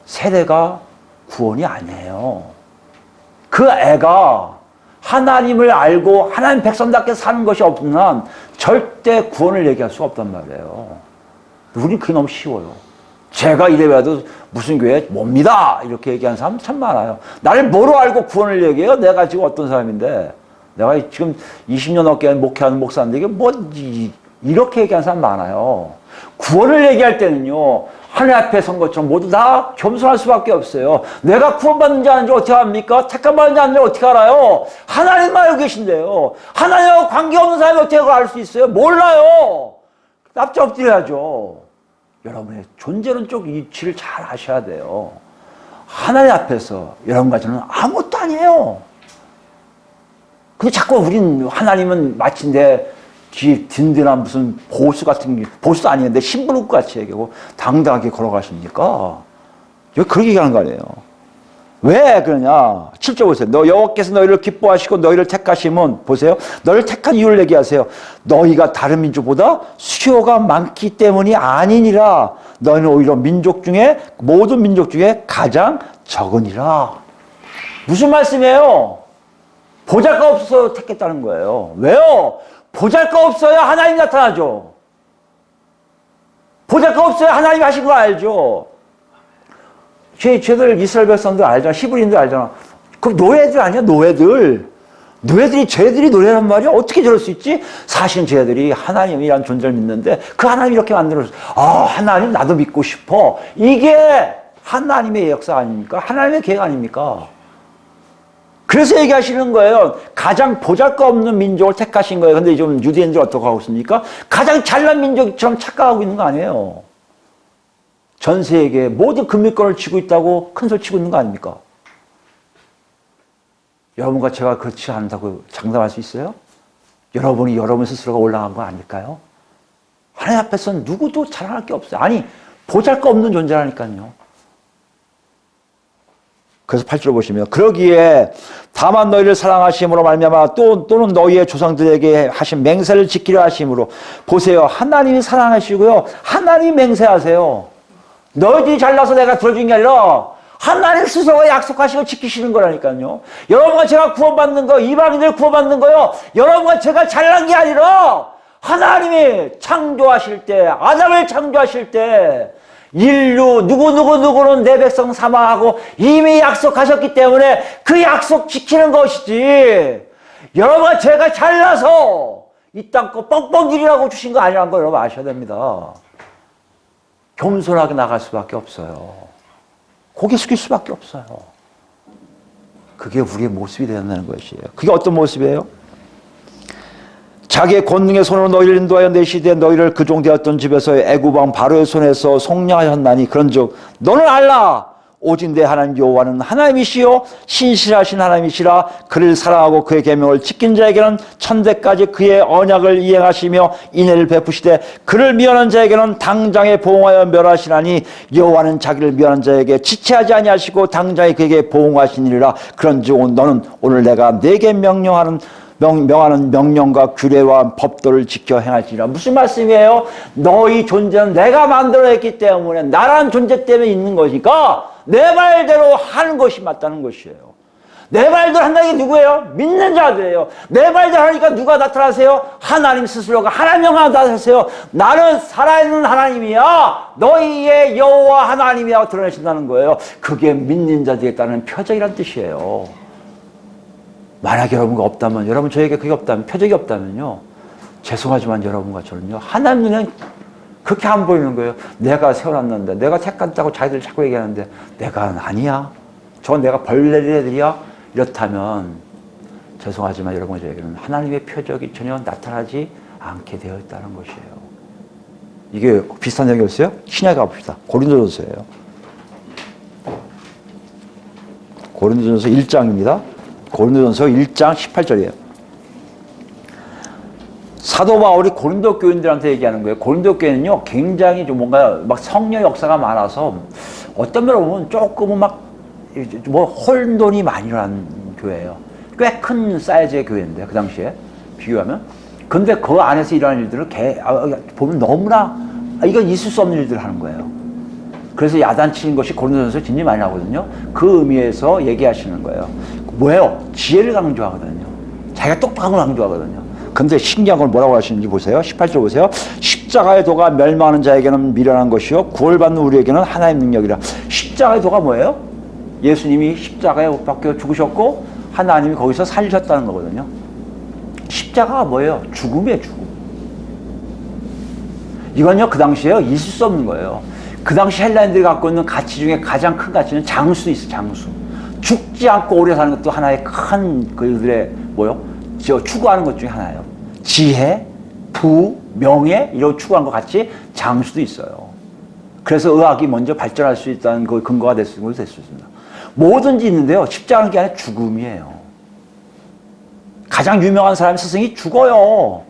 세례가 구원이 아니에요. 그 애가 하나님을 알고 하나님 백성답게 사는 것이 없는 한 절대 구원을 얘기할 수가 없단 말이에요. 우린 그게 너무 쉬워요. 제가 이래봐도 무슨 교회 뭡니다 이렇게 얘기하는 사람 참 많아요. 나를 뭐로 알고 구원을 얘기해요? 내가 지금 어떤 사람인데 내가 지금 20년 넘게 목회하는 목사인데 이게 뭐 이렇게 얘기하는 사람 많아요. 구원을 얘기할 때는요. 하늘 앞에 선 것처럼 모두 다 겸손할 수밖에 없어요. 내가 구원받는지 아닌지 어떻게 합니까? 택함받는지 아닌지 어떻게 알아요? 하나님만 알고 계신데요. 하나님하고 관계없는 사람이 어떻게 그걸 알 수 있어요? 몰라요. 납작 엎드려야죠. 여러분의 존재론 쪽 이치를 잘 아셔야 돼요. 하나님 앞에서 여러분과 저는 아무것도 아니에요. 근데 자꾸 우린 하나님은 마치 내 뒤에 든든한 무슨 보수 같은 보수도 아니는데 심부름 같이 얘기하고 당당하게 걸어가십니까? 여기 그렇게 얘기하는 거 아니에요. 왜 그러냐? 7절 보세요. 너 여호와께서 너희를 기뻐하시고 너희를 택하심은 보세요. 너희를 택한 이유를 얘기하세요. 너희가 다른 민족보다 수요가 많기 때문이 아니니라. 너희는 오히려 모든 민족 중에 가장 적으니라. 무슨 말씀이에요? 보잘것 없어서 택했다는 거예요. 왜요? 보잘것 없어야 하나님 나타나죠. 보잘것 없어야 하나님 하신 거 알죠. 쟤들 이스라엘 백성들 알잖아. 히브리인들 알잖아. 그럼 노예들 아니야? 노예들이 쟤들이 노예란 말이야? 어떻게 저럴 수 있지? 사실은 쟤들이 하나님이란 존재를 믿는데 그 하나님 이렇게 만들어서 하나님 나도 믿고 싶어. 이게 하나님의 역사 아닙니까? 하나님의 계획 아닙니까? 그래서 얘기하시는 거예요. 가장 보잘것없는 민족을 택하신 거예요. 근데 좀 유대인들 어떻게 하고 있습니까? 가장 잘난 민족처럼 착각하고 있는 거 아니에요. 전 세계에 모든 금융권을 쥐고 있다고 큰 소리 치고 있는 거 아닙니까? 여러분과 제가 그렇지 않다고 장담할 수 있어요? 여러분이 여러분 스스로가 올라간 거 아닐까요? 하나님 앞에서는 누구도 자랑할 게 없어요. 아니, 보잘것없는 존재라니까요. 그래서 8절 보시면 그러기에 다만 너희를 사랑하심으로 말미암아 또는 너희의 조상들에게 하신 맹세를 지키려 하심으로 보세요. 하나님이 사랑하시고요. 하나님 맹세하세요. 너희들이 잘나서 내가 들어준 게 아니라 하나님 스스로가 약속하시고 지키시는 거라니까요. 여러분과 제가 구원받는 거, 이방인들 구원받는 거요. 여러분과 제가 잘난 게 아니라 하나님이 창조하실 때, 아담을 창조하실 때 인류 누구는 내 백성 삼아하고 이미 약속하셨기 때문에 그 약속 지키는 것이지. 여러분과 제가 잘나서 이 땅거 뻥뻥질이라고 주신 거 아니라는 거 여러분 아셔야 됩니다. 겸손하게 나갈 수밖에 없어요. 고개 숙일 수밖에 없어요. 그게 우리의 모습이 되었다는 것이에요. 그게 어떤 모습이에요? 자기의 권능의 손으로 너희를 인도하여 내시되 너희를 그 종되었던 집에서의 애굽왕 바로의 손에서 속량하셨나니 그런즉 너는 알라 오직 내 하나님 여호와는 하나님이시요 신실하신 하나님이시라. 그를 사랑하고 그의 계명을 지킨 자에게는 천대까지 그의 언약을 이행하시며 인애를 베푸시되 그를 미워하는 자에게는 당장에 보응하여 멸하시나니 여호와는 자기를 미워하는 자에게 지체하지 아니하시고 당장에 그에게 보응하시니라. 그런즉 너는 오늘 내가 네게 명하는 명령과 규례와 법도를 지켜 행할지니라. 무슨 말씀이에요? 너희 존재는 내가 만들어냈기 때문에 나라는 존재 때문에 있는 것이니까 내 말대로 하는 것이 맞다는 것이에요. 내 말대로 한다는 게 누구예요? 믿는 자들이에요. 내 말대로 하니까 누가 나타나세요? 하나님 스스로가 하나님 나타나세요. 나는 살아있는 하나님이야. 너희의 여호와 하나님이라고 드러내신다는 거예요. 그게 믿는 자들에 따른 표적이란 뜻이에요. 만약 여러분과 없다면, 여러분 저에게 그게 없다면, 표적이 없다면요, 죄송하지만 여러분과 저는요, 하나님 눈엔 그렇게 안 보이는 거예요. 내가 세워놨는데, 내가 택한다고 자기들 자꾸 얘기하는데, 내가 아니야. 저건 내가 벌 내릴 애들이야. 이렇다면 죄송하지만 여러분 저에게는 하나님의 표적이 전혀 나타나지 않게 되어 있다는 것이에요. 이게 비슷한 얘기였어요? 신약에 가봅시다. 고린도전서예요. 고린도전서 1장입니다. 고린도전서 1장 18절이에요. 사도 바울이 고린도 교인들한테 얘기하는 거예요. 고린도 교회는요, 굉장히 좀 뭔가 막 성령 역사가 많아서 어떤 면으로 보면 조금은 막 뭐 혼돈이 많이 일어난 교회예요. 꽤 큰 사이즈의 교회인데 그 당시에 비교하면. 근데 그 안에서 일어나는 일들을 보면 너무나 이건 있을 수 없는 일들을 하는 거예요. 그래서 야단치는 것이 고린도전서에 진짜 많이 나오거든요. 그 의미에서 얘기하시는 거예요. 뭐예요? 지혜를 강조하거든요. 자기가 똑똑한 걸 강조하거든요. 근데 신기한 걸 뭐라고 하시는지 보세요. 18절 보세요. 십자가의 도가 멸망하는 자에게는 미련한 것이요 구원받는 우리에게는 하나님의 능력이라. 십자가의 도가 뭐예요? 예수님이 십자가에 못 박혀 죽으셨고 하나님이 거기서 살리셨다는 거거든요. 십자가가 뭐예요? 죽음이에요, 죽음. 이건요, 그 당시에요, 있을 수 없는 거예요. 그 당시 헬라인들이 갖고 있는 가치 중에 가장 큰 가치는 장수 있어요, 장수. 죽지 않고 오래 사는 것도 하나의 큰 그들의 뭐요? 추구하는 것 중에 하나예요. 지혜, 부, 명예 이런 추구하는 것 같이 장수도 있어요. 그래서 의학이 먼저 발전할 수 있다는 그 근거가 될 수 있습니다. 뭐든지 있는데요, 십자가는 게 아니라 죽음이에요. 가장 유명한 사람의 스승이 죽어요.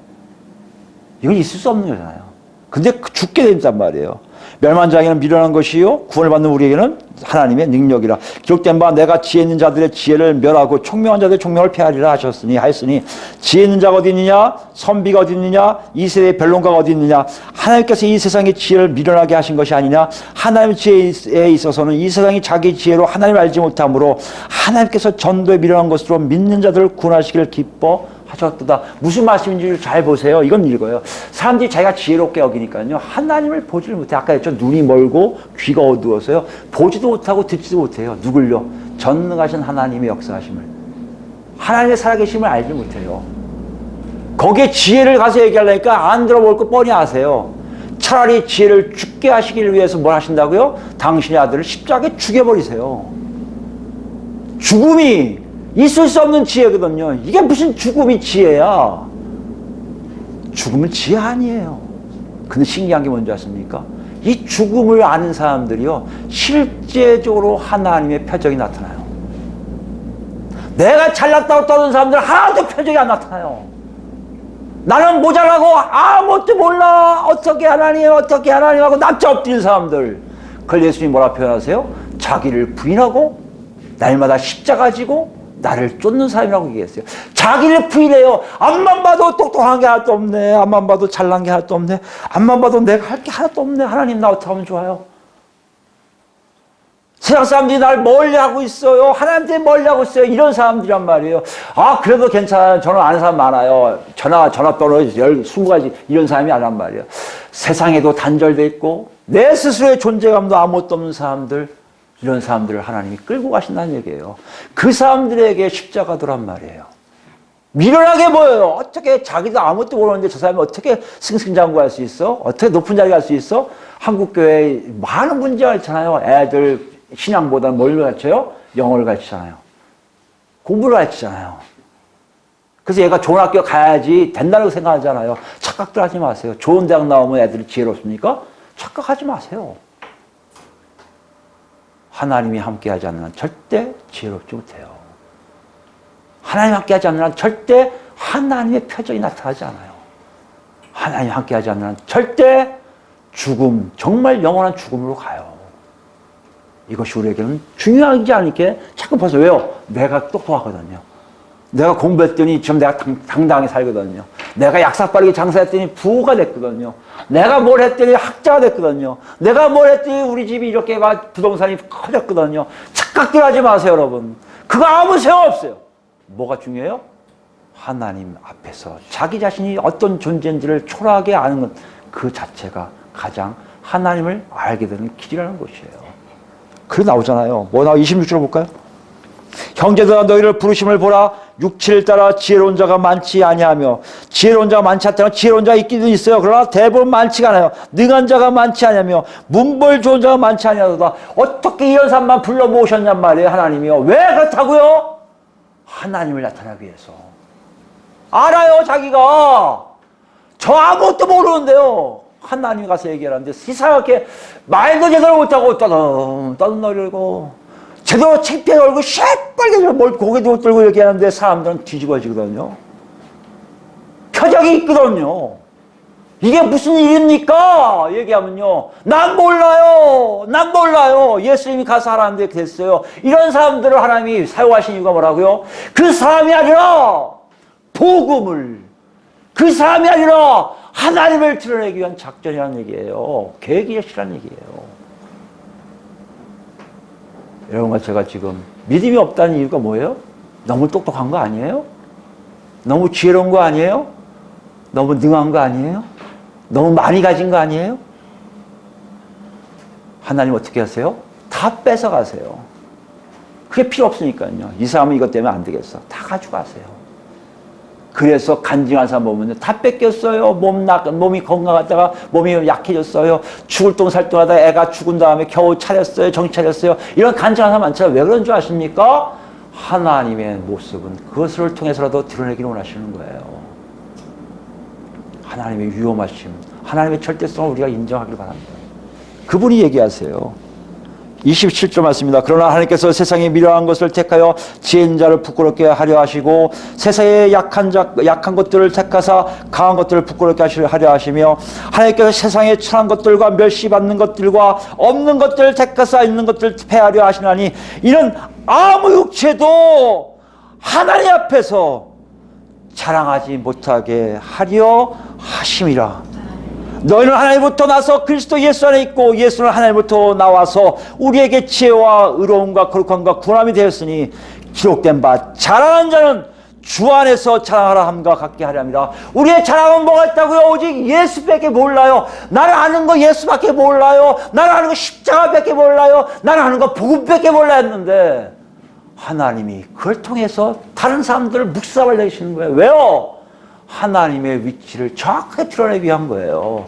이건 있을 수 없는 거잖아요. 근데 죽게 된단 말이에요. 멸망한 자에게는 미련한 것이요 구원을 받는 우리에게는 하나님의 능력이라. 기록된 바 내가 지혜 있는 자들의 지혜를 멸하고 총명한 자들의 총명을 폐하리라 하였으니 지혜 있는 자가 어디 있느냐, 선비가 어디 있느냐, 이 세대의 변론가가 어디 있느냐. 하나님께서 이 세상의 지혜를 미련하게 하신 것이 아니냐. 하나님의 지혜에 있어서는 이 세상이 자기 지혜로 하나님을 알지 못하므로 하나님께서 전도에 미련한 것으로 믿는 자들을 구원하시기를 기뻐하셨도다. 무슨 말씀인지 잘 보세요. 이건 읽어요. 사람들이 자기가 지혜롭게 여기니까요, 하나님을 보지를 못해. 아까 했죠. 눈이 멀고 귀가 어두워서요, 보지도 못하고 듣지도 못해요. 누굴요? 전능하신 하나님의 역사하심을, 하나님의 살아계심을 알지 못해요. 거기에 지혜를 가서 얘기하려니까 안 들어볼 거 뻔히 아세요. 차라리 지혜를 죽게 하시기를 위해서 뭘 하신다고요? 당신의 아들을 십자가에 죽여버리세요. 죽음이 있을 수 없는 지혜거든요. 이게 무슨 죽음이 지혜야? 죽음은 지혜 아니에요. 근데 신기한 게 뭔지 아십니까? 이 죽음을 아는 사람들이요, 실제적으로 하나님의 표적이 나타나요. 내가 잘났다고 떠드는 사람들은 하나도 표적이 안 나타나요. 나는 모자라고 아무것도 몰라, 어떻게 하나님 하고 납작 엎드린 사람들, 그걸 예수님이 뭐라 표현하세요? 자기를 부인하고 날마다 십자가 지고 나를 쫓는 사람이라고 얘기했어요. 자기를 부인해요. 앞만 봐도 똑똑한 게 하나도 없네. 앞만 봐도 잘난 게 하나도 없네. 앞만 봐도 내가 할 게 하나도 없네. 하나님 나 어떻게 하면 좋아요? 세상 사람들이 날 멀리하고 있어요. 하나님한테 멀리하고 있어요. 이런 사람들이란 말이에요. 아, 그래도 괜찮아요. 저는 아는 사람 많아요. 전화번호 20가지 이런 사람이 아란 말이에요. 세상에도 단절돼 있고 내 스스로의 존재감도 아무것도 없는 사람들, 이런 사람들을 하나님이 끌고 가신다는 얘기예요. 그 사람들에게 십자가더란 말이에요. 미련하게 보여요. 어떻게 자기도 아무것도 모르는데 저 사람이 어떻게 승승장구할 수 있어? 어떻게 높은 자리 갈 수 있어? 한국교회에 많은 문제가 있잖아요. 애들 신앙보다는 뭘 가르쳐요? 영어를 가르치잖아요. 공부를 가르치잖아요. 그래서 얘가 좋은 학교 가야지 된다고 생각하잖아요. 착각들 하지 마세요. 좋은 대학 나오면 애들이 지혜롭습니까? 착각하지 마세요. 하나님이 함께하지 않는 한 절대 지혜롭지 못해요. 하나님 함께하지 않는 한 절대 하나님의 표적이 나타나지 않아요. 하나님 함께하지 않는 한 절대 죽음, 정말 영원한 죽음으로 가요. 이것이 우리에게는 중요하지 않게 자꾸 봐서 왜요? 내가 똑똑하거든요. 내가 공부했더니 지금 내가 당당하게 살거든요. 내가 약삭빠르게 장사했더니 부호가 됐거든요. 내가 뭘 했더니 학자가 됐거든요. 내가 뭘 했더니 우리 집이 이렇게 막 부동산이 커졌거든요. 착각들 하지 마세요, 여러분. 그거 아무 소용없어요. 뭐가 중요해요? 하나님 앞에서 자기 자신이 어떤 존재인지를 초라하게 아는 것, 그 자체가 가장 하나님을 알게 되는 길이라는 것이에요. 그래 나오잖아요. 뭐 나와? 26절 볼까요? 형제들아 너희를 부르심을 보라. 육체를 따라 지혜로운 자가 많지 아니하며, 지혜로운 자가 많지 않다면 지혜로운 자가 있기는 있어요. 그러나 대부분 많지가 않아요. 능한 자가 많지 아니하며 문벌 좋은 자가 많지 아니하도다. 어떻게 이런 사람만 불러 모으셨냔 말이에요, 하나님이요. 왜 그렇다고요? 하나님을 나타나기 위해서. 알아요, 자기가. 저 아무것도 모르는데요. 하나님이 가서 얘기하는데 이상하게 말도 제대로 못하고 떠듬떠듬거리고 제대로 창피해 얼굴 새빨개져 뭘 고개도 들고 얘기하는데 사람들은 뒤집어지거든요. 표정이 있거든요. 이게 무슨 일입니까? 얘기하면요. 난 몰라요. 난 몰라요. 예수님이 가서 하라는데 됐어요. 이런 사람들을 하나님이 사용하신 이유가 뭐라고요? 그 사람이 아니라 복음을, 그 사람이 아니라 하나님을 드러내기 위한 작전이라는 얘기예요. 계획이라는 얘기예요. 여러분과 제가 지금 믿음이 없다는 이유가 뭐예요? 너무 똑똑한 거 아니에요? 너무 지혜로운 거 아니에요? 너무 능한 거 아니에요? 너무 많이 가진 거 아니에요? 하나님 어떻게 하세요? 다 뺏어가세요. 그게 필요 없으니까요. 이 사람은 이것 때문에 안 되겠어. 다 가져가세요. 그래서 간증한 사람 보면 다 뺏겼어요. 몸이 건강하다가 몸이 약해졌어요. 죽을 똥 살 똥 하다가 애가 죽은 다음에 겨우 차렸어요. 정신 차렸어요. 이런 간증한 사람 많잖아요. 왜 그런 줄 아십니까? 하나님의 모습은 그것을 통해서라도 드러내기를 원하시는 거예요. 하나님의 위엄하심, 하나님의 절대성을 우리가 인정하길 바랍니다. 그분이 얘기하세요. 27절 말씀입니다. 그러나 하나님께서 세상에 미련한 것을 택하여 지혜인 자를 부끄럽게 하려 하시고 세상에 약한 것들을 택하사 강한 것들을 부끄럽게 하려 하시며 하나님께서 세상에 천한 것들과 멸시받는 것들과 없는 것들을 택하사 있는 것들을 패하려 하시나니 이는 아무 육체도 하나님 앞에서 자랑하지 못하게 하려 하심이라. 너희는 하나님부터 나서 그리스도 예수 안에 있고 예수는 하나님부터 나와서 우리에게 지혜와 의로움과 거룩함과 구원함이 되었으니 기록된 바 자랑하는 자는 주 안에서 자랑하라 함과 같게 하려 합니다. 우리의 자랑은 뭐가 있다고요? 오직 예수밖에 몰라요. 나는 아는 거 예수밖에 몰라요. 나는 아는 거 십자가밖에 몰라요. 나는 아는 거 복음밖에 몰라 했는데 하나님이 그걸 통해서 다른 사람들을 묵사발 내시는 거예요. 왜요? 하나님의 위치를 정확하게 드러내기 위한 거예요.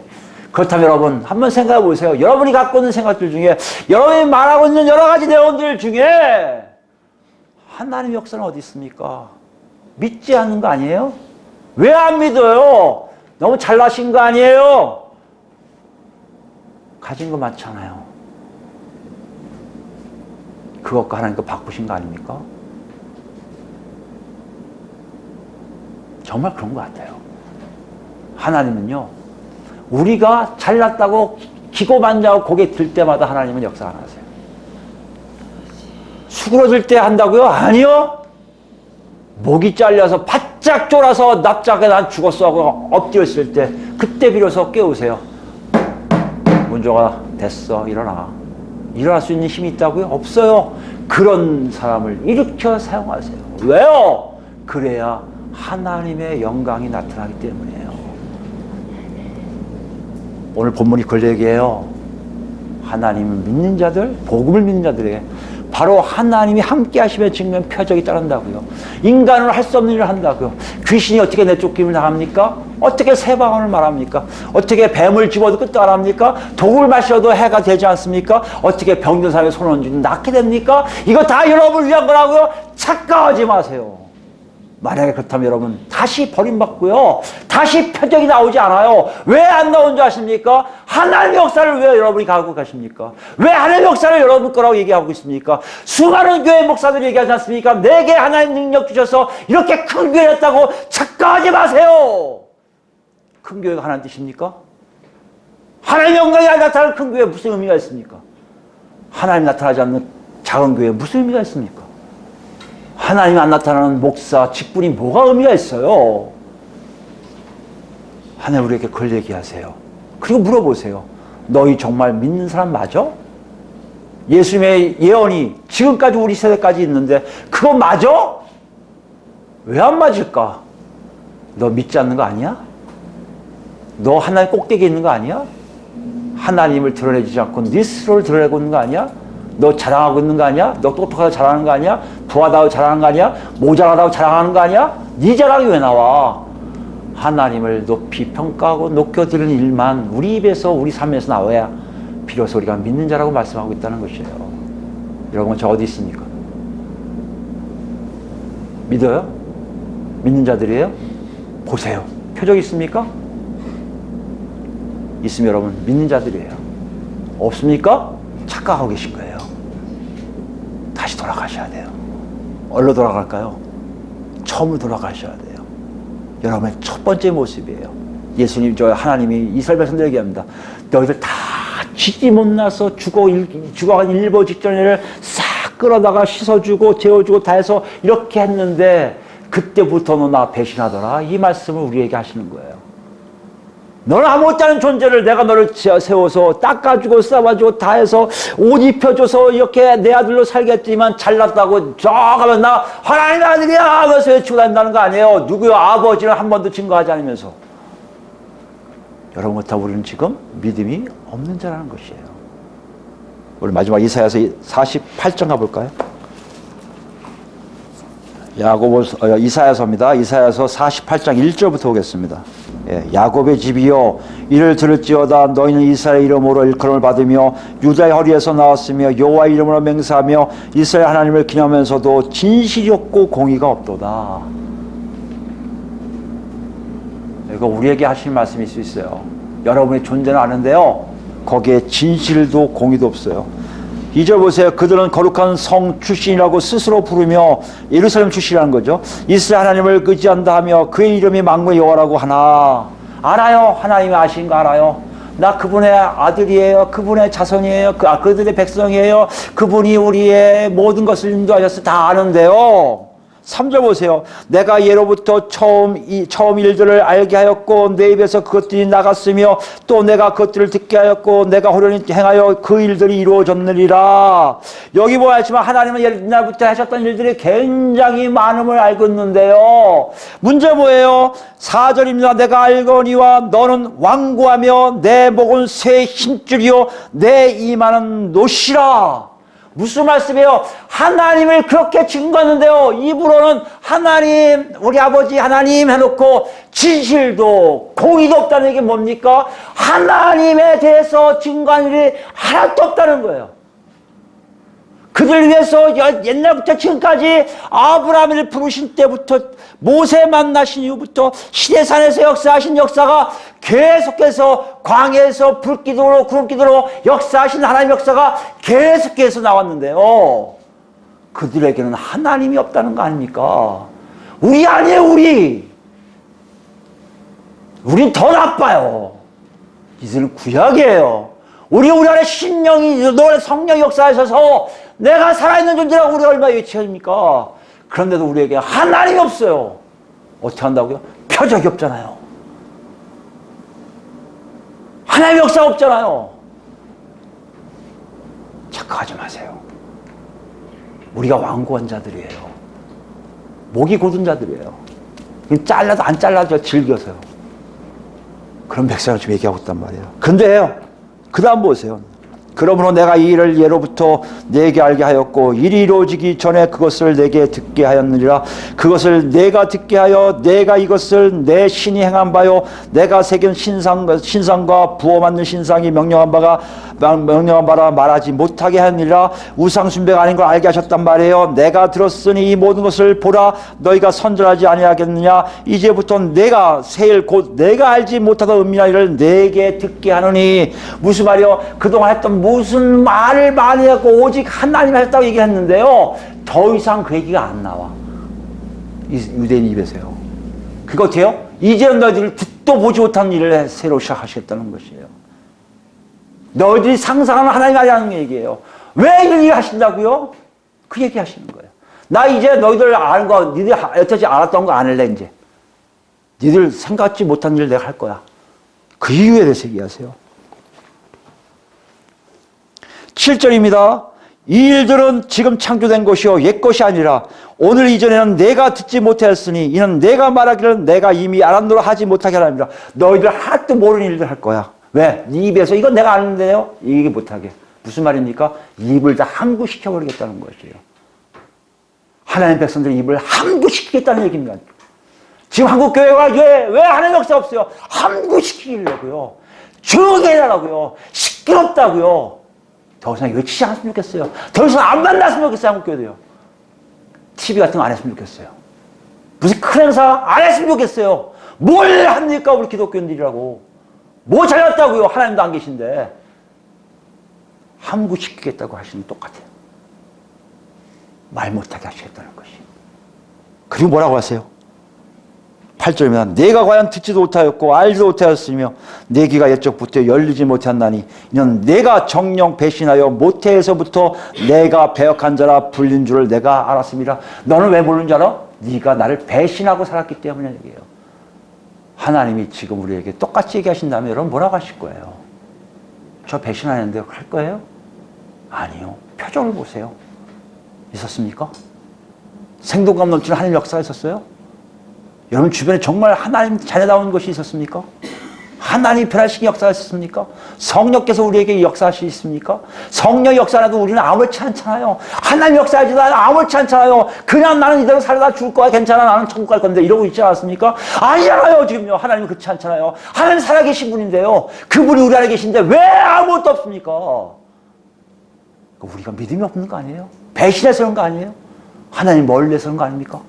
그렇다면 여러분 한번 생각해 보세요. 여러분이 갖고 있는 생각들 중에 여러분이 말하고 있는 여러 가지 내용들 중에 하나님의 역사는 어디 있습니까? 믿지 않는 거 아니에요? 왜 안 믿어요? 너무 잘나신 거 아니에요? 가진 거 많잖아요. 그것과 하나님과 바꾸신 거 아닙니까? 정말 그런 것 같아요. 하나님은요, 우리가 잘났다고 기고만장하고 고개 들 때마다 하나님은 역사 안 하세요. 수그러들 때 한다고요? 아니요. 목이 잘려서 바짝 졸아서 납작에 난 죽었어 하고 엎드려 있을 때 그때 비로소 깨우세요. 문조가 됐어. 일어나. 일어날 수 있는 힘이 있다고요? 없어요. 그런 사람을 일으켜 사용하세요. 왜요? 그래야 하나님의 영광이 나타나기 때문이에요. 오늘 본문이 그걸 얘기해요. 하나님을 믿는 자들, 복음을 믿는 자들에게 바로 하나님이 함께 하시며 증명 표적이 따른다고요. 인간으로 할 수 없는 일을 한다고요. 귀신이 어떻게 내쫓김을 당합니까? 어떻게 세방언을 말합니까? 어떻게 뱀을 집어도 끝도 안 합니까? 독을 마셔도 해가 되지 않습니까? 어떻게 병든 사람의 손 얹으면 낫게 됩니까? 이거 다 여러분을 위한 거라고요? 착각하지 마세요. 만약에 그렇다면 여러분 다시 버림받고요. 다시 표적이 나오지 않아요. 왜 안 나온 줄 아십니까? 하나님의 역사를 왜 여러분이 가고 가십니까? 왜 하나님의 역사를 여러분 거라고 얘기하고 있습니까? 수많은 교회 목사들이 얘기하지 않습니까? 내게 하나님 능력 주셔서 이렇게 큰 교회 했다고 착각하지 마세요. 큰 교회가 하나님 뜻입니까? 하나님의 영광이 나타나는 큰 교회에 무슨 의미가 있습니까? 하나님 나타나지 않는 작은 교회에 무슨 의미가 있습니까? 하나님이 안 나타나는 목사, 직분이 뭐가 의미가 있어요? 하나님 우리에게 그걸 얘기하세요. 그리고 물어보세요. 너희 정말 믿는 사람 맞아? 예수님의 예언이 지금까지 우리 세대까지 있는데 그거 맞아? 왜 안 맞을까? 너 믿지 않는 거 아니야? 너 하나님 꼭대기에 있는 거 아니야? 하나님을 드러내지 않고 네 스스로를 드러내고 있는 거 아니야? 너 자랑하고 있는 거 아니야? 너 똑똑하다고 자랑하는 거 아니야? 부하다고 자랑하는 거 아니야? 모자라다고 자랑하는 거 아니야? 네 자랑이 왜 나와? 하나님을 높이 평가하고 높여드리는 일만 우리 입에서 우리 삶에서 나와야 비로소 우리가 믿는 자라고 말씀하고 있다는 것이에요. 여러분 저 어디 있습니까? 믿어요? 믿는 자들이에요? 보세요. 표적 있습니까? 있으면 여러분 믿는 자들이에요. 없습니까? 착각하고 계신 거예요. 다시 돌아가셔야 돼요. 어디로 돌아갈까요? 처음으로 돌아가셔야 돼요. 여러분의 첫 번째 모습이에요. 예수님, 하나님이 이스라엘 백성들에게 얘기합니다. 너희들 다 쥐지 못나서 죽어간 일보 직전에를 싹 끌어다가 씻어주고 재워주고 다 해서 이렇게 했는데 그때부터 너 나 배신하더라. 이 말씀을 우리에게 하시는 거예요. 너는 아무것도 않은 존재를 내가 너를 세워서 닦아주고 싸워주고 다 해서 옷 입혀줘서 이렇게 내 아들로 살겠지만 잘났다고 저 가면 나 하나님의 아들이야 하면서 외치고 다닌다는 거 아니에요. 누구요? 아버지는 한 번도 증거하지 않으면서. 여러분 그렇다 우리는 지금 믿음이 없는 자라는 것이에요. 우리 마지막 이사야서 48장 가볼까요? 이사야서입니다. 이사야서 48장 1절부터 보겠습니다. 예, 야곱의 집이여 이를 들을지어다 너희는 이스라엘 이름으로 일컬음을 받으며 유다의 허리에서 나왔으며 여호와의 이름으로 맹세하며 이스라엘 하나님을 기념하면서도 진실이 없고 공의가 없도다. 이거 우리에게 하실 말씀일 수 있어요. 여러분의 존재는 아는데요 거기에 진실도 공의도 없어요. 2절 보세요. 그들은 거룩한 성 출신이라고 스스로 부르며 예루살렘 출신이라는 거죠. 이스라엘 하나님을 의지한다 하며 그의 이름이 만군의 여호와라고 하나. 알아요. 하나님이 아신 거 알아요. 나 그분의 아들이에요. 그분의 자손이에요. 그들의 백성이에요. 그분이 우리의 모든 것을 인도하셔서 다 아는데요. 3절 보세요. 내가 예로부터 처음 일들을 알게 하였고 내 입에서 그것들이 나갔으며 또 내가 그것들을 듣게 하였고 내가 호련히 행하여 그 일들이 이루어졌느니라. 여기 보았지만 하나님은 옛날부터 하셨던 일들이 굉장히 많음을 알고 있는데요. 문제 뭐예요? 4절입니다. 내가 알거니와 너는 완고하며 내 목은 새 힘줄이요 내 이마는 노시라. 무슨 말씀이에요? 하나님을 그렇게 증거하는데요. 입으로는 하나님, 우리 아버지 하나님 해놓고 진실도 공의도 없다는 얘기 뭡니까? 하나님에 대해서 증거하는 일이 하나도 없다는 거예요. 그들 위해서 옛날부터 지금까지 아브라함을 부르신 때부터 모세 만나신 이후부터 시내산에서 역사하신 역사가 계속해서 광야에서 불기도로 구름기도로 역사하신 하나님의 역사가 계속해서 나왔는데요. 그들에게는 하나님이 없다는 거 아닙니까? 우리 아니에요, 우리. 우린 더 나빠요. 이들은 구약이에요. 우리 안에 신령이, 너의 성령 역사에 있어서 내가 살아있는 존재라고 우리가 얼마나 외쳐집니까? 그런데도 우리에게 하나님이 없어요. 어떻게 한다고요? 표적이 없잖아요. 하나님의 역사가 없잖아요. 착각하지 마세요. 우리가 완고한 자들이에요. 목이 곧은 자들이에요. 잘라도 안 잘라도 즐겨서요. 그런 백성을 지금 얘기하고 있단 말이에요. 근데요, 그 다음 보세요. 그러므로 내가 이 일을 예로부터 내게 알게 하였고 일이 이루어지기 전에 그것을 내게 듣게 하였느니라. 그것을 내가 듣게 하여 내가 이것을 내 신이 행한 바요 내가 새긴 신상과 부어 만든 신상이 명령한 바라 말하지 못하게 하느니라. 우상 숭배가 아닌 걸 알게 하셨단 말이에요. 내가 들었으니 이 모든 것을 보라. 너희가 선절하지 아니하겠느냐. 이제부터 내가 세일 곧 내가 알지 못하던 은밀한 일을 내게 듣게 하느니. 무슨 말이요? 그동안 했던 무슨 말을 많이 했고 오직 하나님 하셨다고 얘기했는데요. 더 이상 그 얘기가 안 나와. 유대인 입에서요. 그거 어때요? 이제는 너희들이 듣도 보지 못한 일을 새로 시작하시겠다는 것이에요. 너희들이 상상하는 하나님 아니라는 얘기예요. 왜 이런 일을 하신다고요? 그 얘기 하시는 거예요. 나 이제 너희들 아는 거, 니들 여태까지 알았던 거 안 할래, 이제. 니들 생각지 못한 일 내가 할 거야. 그 이유에 대해서 얘기하세요. 7절입니다. 이 일들은 지금 창조된 것이요 옛 것이 아니라 오늘 이전에는 내가 듣지 못하였으니 이는 내가 말하기를 내가 이미 알았노라 하지 못하게 하랍니다. 너희들 하나도 모르는 일들 할 거야. 왜? 네 입에서 이건 내가 아는데요. 이게 못하게. 무슨 말입니까? 입을 다 함구시켜버리겠다는 것이에요. 하나님 백성들 입을 함구시키겠다는 얘기입니다. 지금 한국교회가 왜 하나님 역사 없어요? 함구시키려고요. 조용히 해달라고요. 시끄럽다고요. 더 이상 외치지 않았으면 좋겠어요. 더 이상 안 만났으면 좋겠어요. 한국교회도요. TV 같은 거 안 했으면 좋겠어요. 무슨 큰 행사 안 했으면 좋겠어요. 뭘 합니까 우리 기독교인들이라고. 뭐 잘났다고요. 하나님도 안 계신데. 함구시키겠다고 하시는 똑같아요. 말 못하게 하시겠다는 것이. 그리고 뭐라고 하세요? 8절입니다. 내가 과연 듣지도 못하였고 알지도 못하였으며 내 귀가 옛적부터 열리지 못했나니 이는 내가 정령 배신하여 모태에서부터 내가 배역한 자라 불린 줄을 내가 알았습니다. 너는 왜 모르는 줄 알아? 네가 나를 배신하고 살았기 때문에 얘기해요. 하나님이 지금 우리에게 똑같이 얘기하신다면 여러분 뭐라고 하실 거예요? 저 배신하는데 할 거예요? 아니요. 표정을 보세요. 있었습니까? 생동감 넘치는 하나님 역사가 있었어요? 여러분 주변에 정말 하나님 자녀다운 것이 있었습니까? 하나님 변화시킨 역사가 있었습니까? 성령께서 우리에게 역사하시겠습니까? 성령 역사라도 우리는 아무렇지 않잖아요. 하나님 역사하지도 아무렇지 않잖아요. 그냥 나는 이대로 살다 죽을 거야. 괜찮아. 나는 천국 갈 건데 이러고 있지 않았습니까? 아니잖아요. 지금요. 하나님은 그렇지 않잖아요. 하나님 살아계신 분인데요. 그분이 우리 안에 계신데 왜 아무것도 없습니까? 우리가 믿음이 없는 거 아니에요? 배신해서 그런 거 아니에요? 하나님 멀리서 그런 거 아닙니까?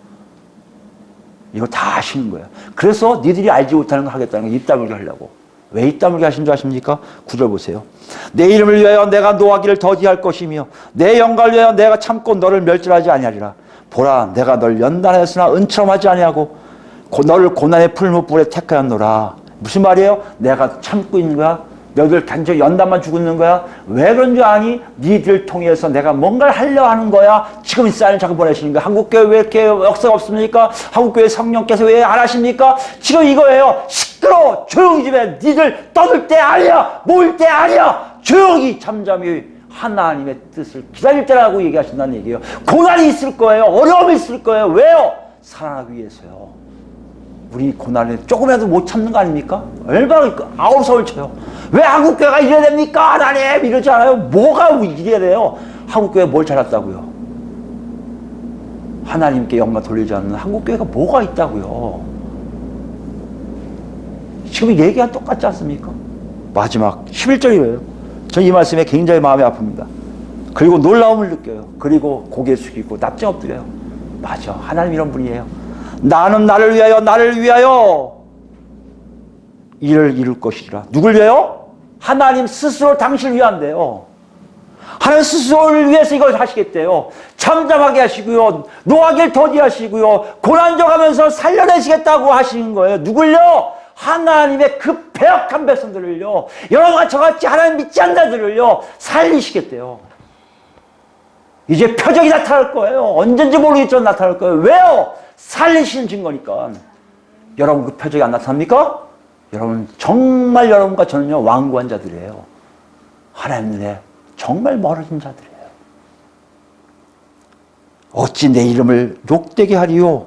이거 다 아시는 거예요. 그래서 니들이 알지 못하는 거 하겠다는 거 입 다물게 하려고. 왜 입 다물게 하신 줄 아십니까? 9절 보세요. 내 이름을 위하여 내가 노하기를 더디할 것이며 내 영광을 위하여 내가 참고 너를 멸절하지 아니하리라. 보라 내가 널 연단하였으나 은처럼하지 아니하고 너를 고난의 풀무불에 택하였노라. 무슨 말이에요? 내가 참고 있는 거야? 너희들 단지 연단만 주고 있는 거야? 왜 그런 줄 아니? 니들 통해서 내가 뭔가를 하려 하는 거야? 지금 이 사인을 자꾸 보내시는 거야. 한국교회 왜 이렇게 역사가 없습니까? 한국교회 성령께서 왜 안 하십니까? 지금 이거예요. 시끄러워. 조용히 좀 해. 니들 떠들 때 아니야. 모일 때 아니야. 조용히 잠잠히 하나님의 뜻을 기다릴 때라고 얘기하신다는 얘기예요. 고난이 있을 거예요. 어려움이 있을 거예요. 왜요? 살아나기 위해서요. 우리 고난을 조금이라도 못 참는 거 아닙니까? 얼마나 아우성을 쳐요. 왜 한국교회가 이래야 됩니까? 하나님 이러지 않아요? 뭐가 이래야 돼요? 한국교회 뭘 잘했다고요? 하나님께 영광 돌리지 않는 한국교회가 뭐가 있다고요? 지금 얘기가 똑같지 않습니까? 마지막 11절이에요. 전 이 말씀에 굉장히 마음이 아픕니다. 그리고 놀라움을 느껴요. 그리고 고개 숙이고 납작 엎드려요. 맞아. 하나님 이런 분이에요. 나는 나를 위하여 일을 이룰 것이라. 누굴 위하여? 하나님 스스로 당신을 위한대요. 하나님 스스로를 위해서 이걸 하시겠대요. 잠잠하게 하시고요. 노하기를 더디하시고요. 고난져가면서 살려내시겠다고 하시는 거예요. 누굴요? 하나님의 그 배역한 백성들을요. 여러분과 저같이 하나님 믿지 않는 자들을요. 살리시겠대요. 이제 표적이 나타날 거예요. 언젠지 모르겠지만 나타날 거예요. 왜요? 살리시는 증거니까. 여러분 그 표적이 안 나타납니까? 여러분 정말 여러분과 저는요 완고한 자들이에요. 하나님 눈에 정말 멀어진 자들이에요. 어찌 내 이름을 욕되게 하리요?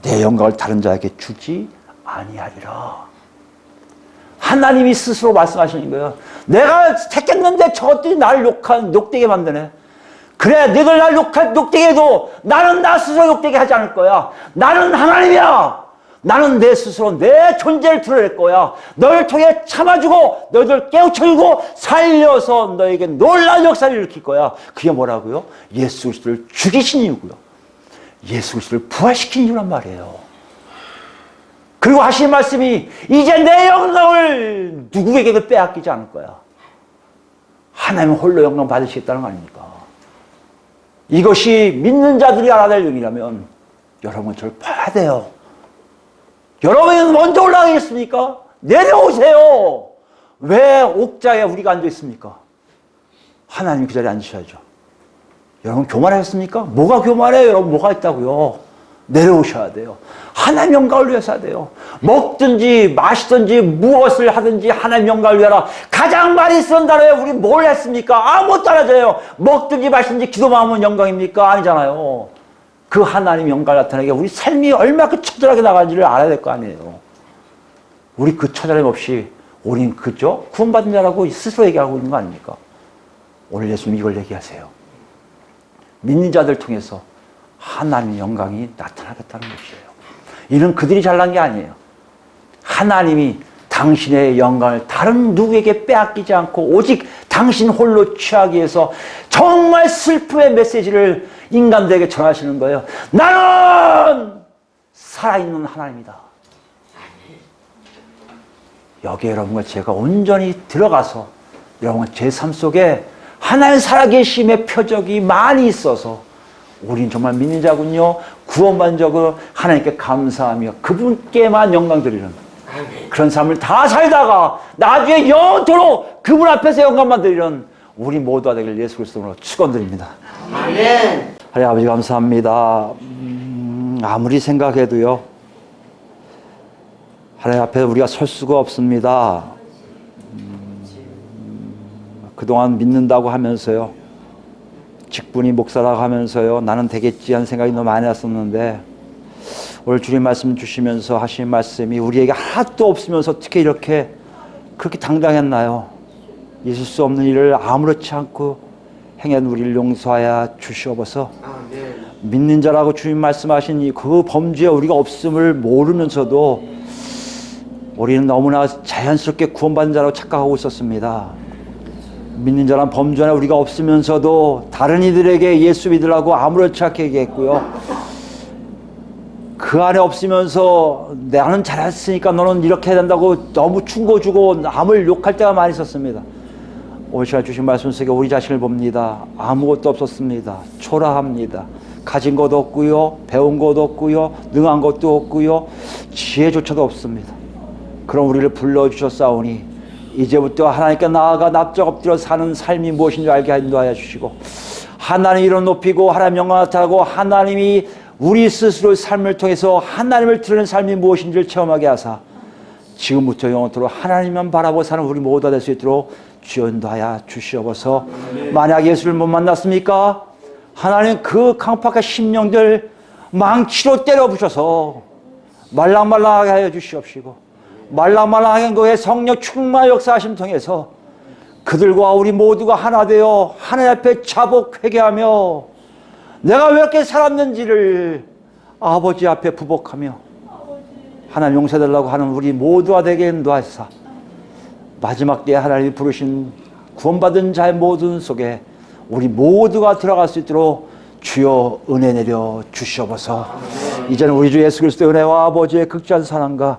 내 영광을 다른 자에게 주지 아니하리라. 하나님이 스스로 말씀하시는 거예요. 내가 택했는데 저것들이 나를 욕되게 만드네. 그래, 너희들 날 욕되게 해도 나는 나 스스로 욕되게 하지 않을 거야. 나는 하나님이야. 나는 내 스스로 내 존재를 드러낼 거야. 너희를 통해 참아주고 너희들 깨우쳐주고 살려서 너에게 놀라운 역사를 일으킬 거야. 그게 뭐라고요? 예수 그리스도를 죽이신 이유고요. 예수 그리스도를 부활시킨 이유란 말이에요. 그리고 하신 말씀이 이제 내 영광을 누구에게도 빼앗기지 않을 거야. 하나님 홀로 영광 받으시겠다는 거 아닙니까? 이것이 믿는 자들이 알아야 될 일이라면 여러분 저를 봐야 돼요. 여러분은 먼저 올라가겠습니까? 내려오세요. 왜 옥자에 우리가 앉아 있습니까? 하나님 그 자리에 앉으셔야죠. 여러분 교만하셨습니까? 뭐가 교만해요? 여러분 뭐가 있다고요? 내려오셔야 돼요. 하나님 영광을 위해서 해야 돼요. 먹든지 마시든지 무엇을 하든지 하나님 영광을 위하라. 가장 많이 쓰는 단어에 우리 뭘 했습니까? 아무것도 안 하잖아요. 먹든지 마시든지 기도만 하면 영광입니까? 아니잖아요. 그 하나님 영광을 나타내게 우리 삶이 얼마나 처절하게 나가는지를 알아야 될 거 아니에요. 우리 그 처절함 없이 우린 그죠? 구원받은 자라고 스스로 얘기하고 있는 거 아닙니까? 오늘 예수님 이걸 얘기하세요. 믿는 자들 통해서 하나님의 영광이 나타나겠다는 것이에요. 이는 그들이 잘난 게 아니에요. 하나님이 당신의 영광을 다른 누구에게 빼앗기지 않고 오직 당신 홀로 취하기 위해서 정말 슬픔의 메시지를 인간들에게 전하시는 거예요. 나는 살아있는 하나님이다. 여기에 여러분과 제가 온전히 들어가서 여러분과 제 삶 속에 하나님 살아계심의 표적이 많이 있어서 우린 정말 믿는 자군요. 구원받은 자고 하나님께 감사하며 그분께만 영광 드리는 그런 삶을 다 살다가 나중에 영원토록 그분 앞에서 영광만 드리는 우리 모두가 되길 예수 그리스도로 축원드립니다. 아멘. 하나님 아버지 감사합니다. 아무리 생각해도요. 하나님 앞에 우리가 설 수가 없습니다. 그동안 믿는다고 하면서요. 직분이 목사라고 하면서요. 나는 되겠지 하는 생각이 너무 많이 났었는데 오늘 주님 말씀 주시면서 하신 말씀이 우리에게 하나도 없으면서 어떻게 이렇게 그렇게 당당했나요? 있을 수 없는 일을 아무렇지 않고 행한 우리를 용서하여 주시옵소서. 아멘. 믿는 자라고 주님 말씀하신 그 범죄에 우리가 없음을 모르면서도 우리는 너무나 자연스럽게 구원받은 자라고 착각하고 있었습니다. 믿는 자란 범죄 안에 우리가 없으면서도 다른 이들에게 예수 믿으라고 아무렇지 않게 얘기했고요. 그 안에 없으면서 나는 잘했으니까 너는 이렇게 해야 된다고 너무 충고주고 남을 욕할 때가 많이 있었습니다. 오늘 시간 주신 말씀 속에 우리 자신을 봅니다. 아무것도 없었습니다. 초라합니다. 가진 것도 없고요. 배운 것도 없고요. 능한 것도 없고요. 지혜조차도 없습니다. 그럼 우리를 불러주셨사오니 이제부터 하나님께 나아가 납작 엎드려 사는 삶이 무엇인지 알게 인도하여 주시고 하나님 이름 높이고 하나님 영광 나타나고 하나님이 우리 스스로의 삶을 통해서 하나님을 드러내는 삶이 무엇인지를 체험하게 하사 지금부터 영원토록 하나님만 바라보고 사는 우리 모두가 될 수 있도록 주여 인도하여 주시옵소서. 만약 예수를 못 만났습니까? 하나님 그 강팍한 심령들 망치로 때려 부셔서 말랑말랑하게 하여 주시옵시고 말랑말랑하게 그의 성령 충만 역사하심 통해서 그들과 우리 모두가 하나 되어 하나님 앞에 자복 회개하며 내가 왜 이렇게 살았는지를 아버지 앞에 부복하며 하나님 용서해달라고 하는 우리 모두가 되게 인도하시사 마지막 때에 하나님이 부르신 구원받은 자의 모든 속에 우리 모두가 들어갈 수 있도록 주여 은혜 내려 주시옵소서. 이제는 우리 주 예수 그리스도의 은혜와 아버지의 극주한 사랑과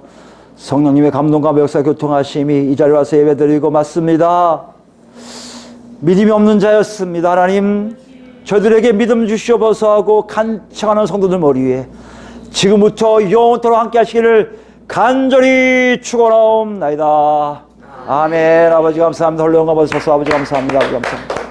성령님의 감동과 역사 교통하심이 이 자리에 와서 예배드리고 맞습니다. 믿음이 없는 자였습니다. 하나님 저들에게 믿음 주시옵소서 하고 간청하는 성도들 머리 위에 지금부터 영원토록 함께 하시기를 간절히 축원하옵나이다. 아멘. 아버지 감사합니다. 홀로 영광 받으소서. 아버지 감사합니다. 아버지 감사합니다.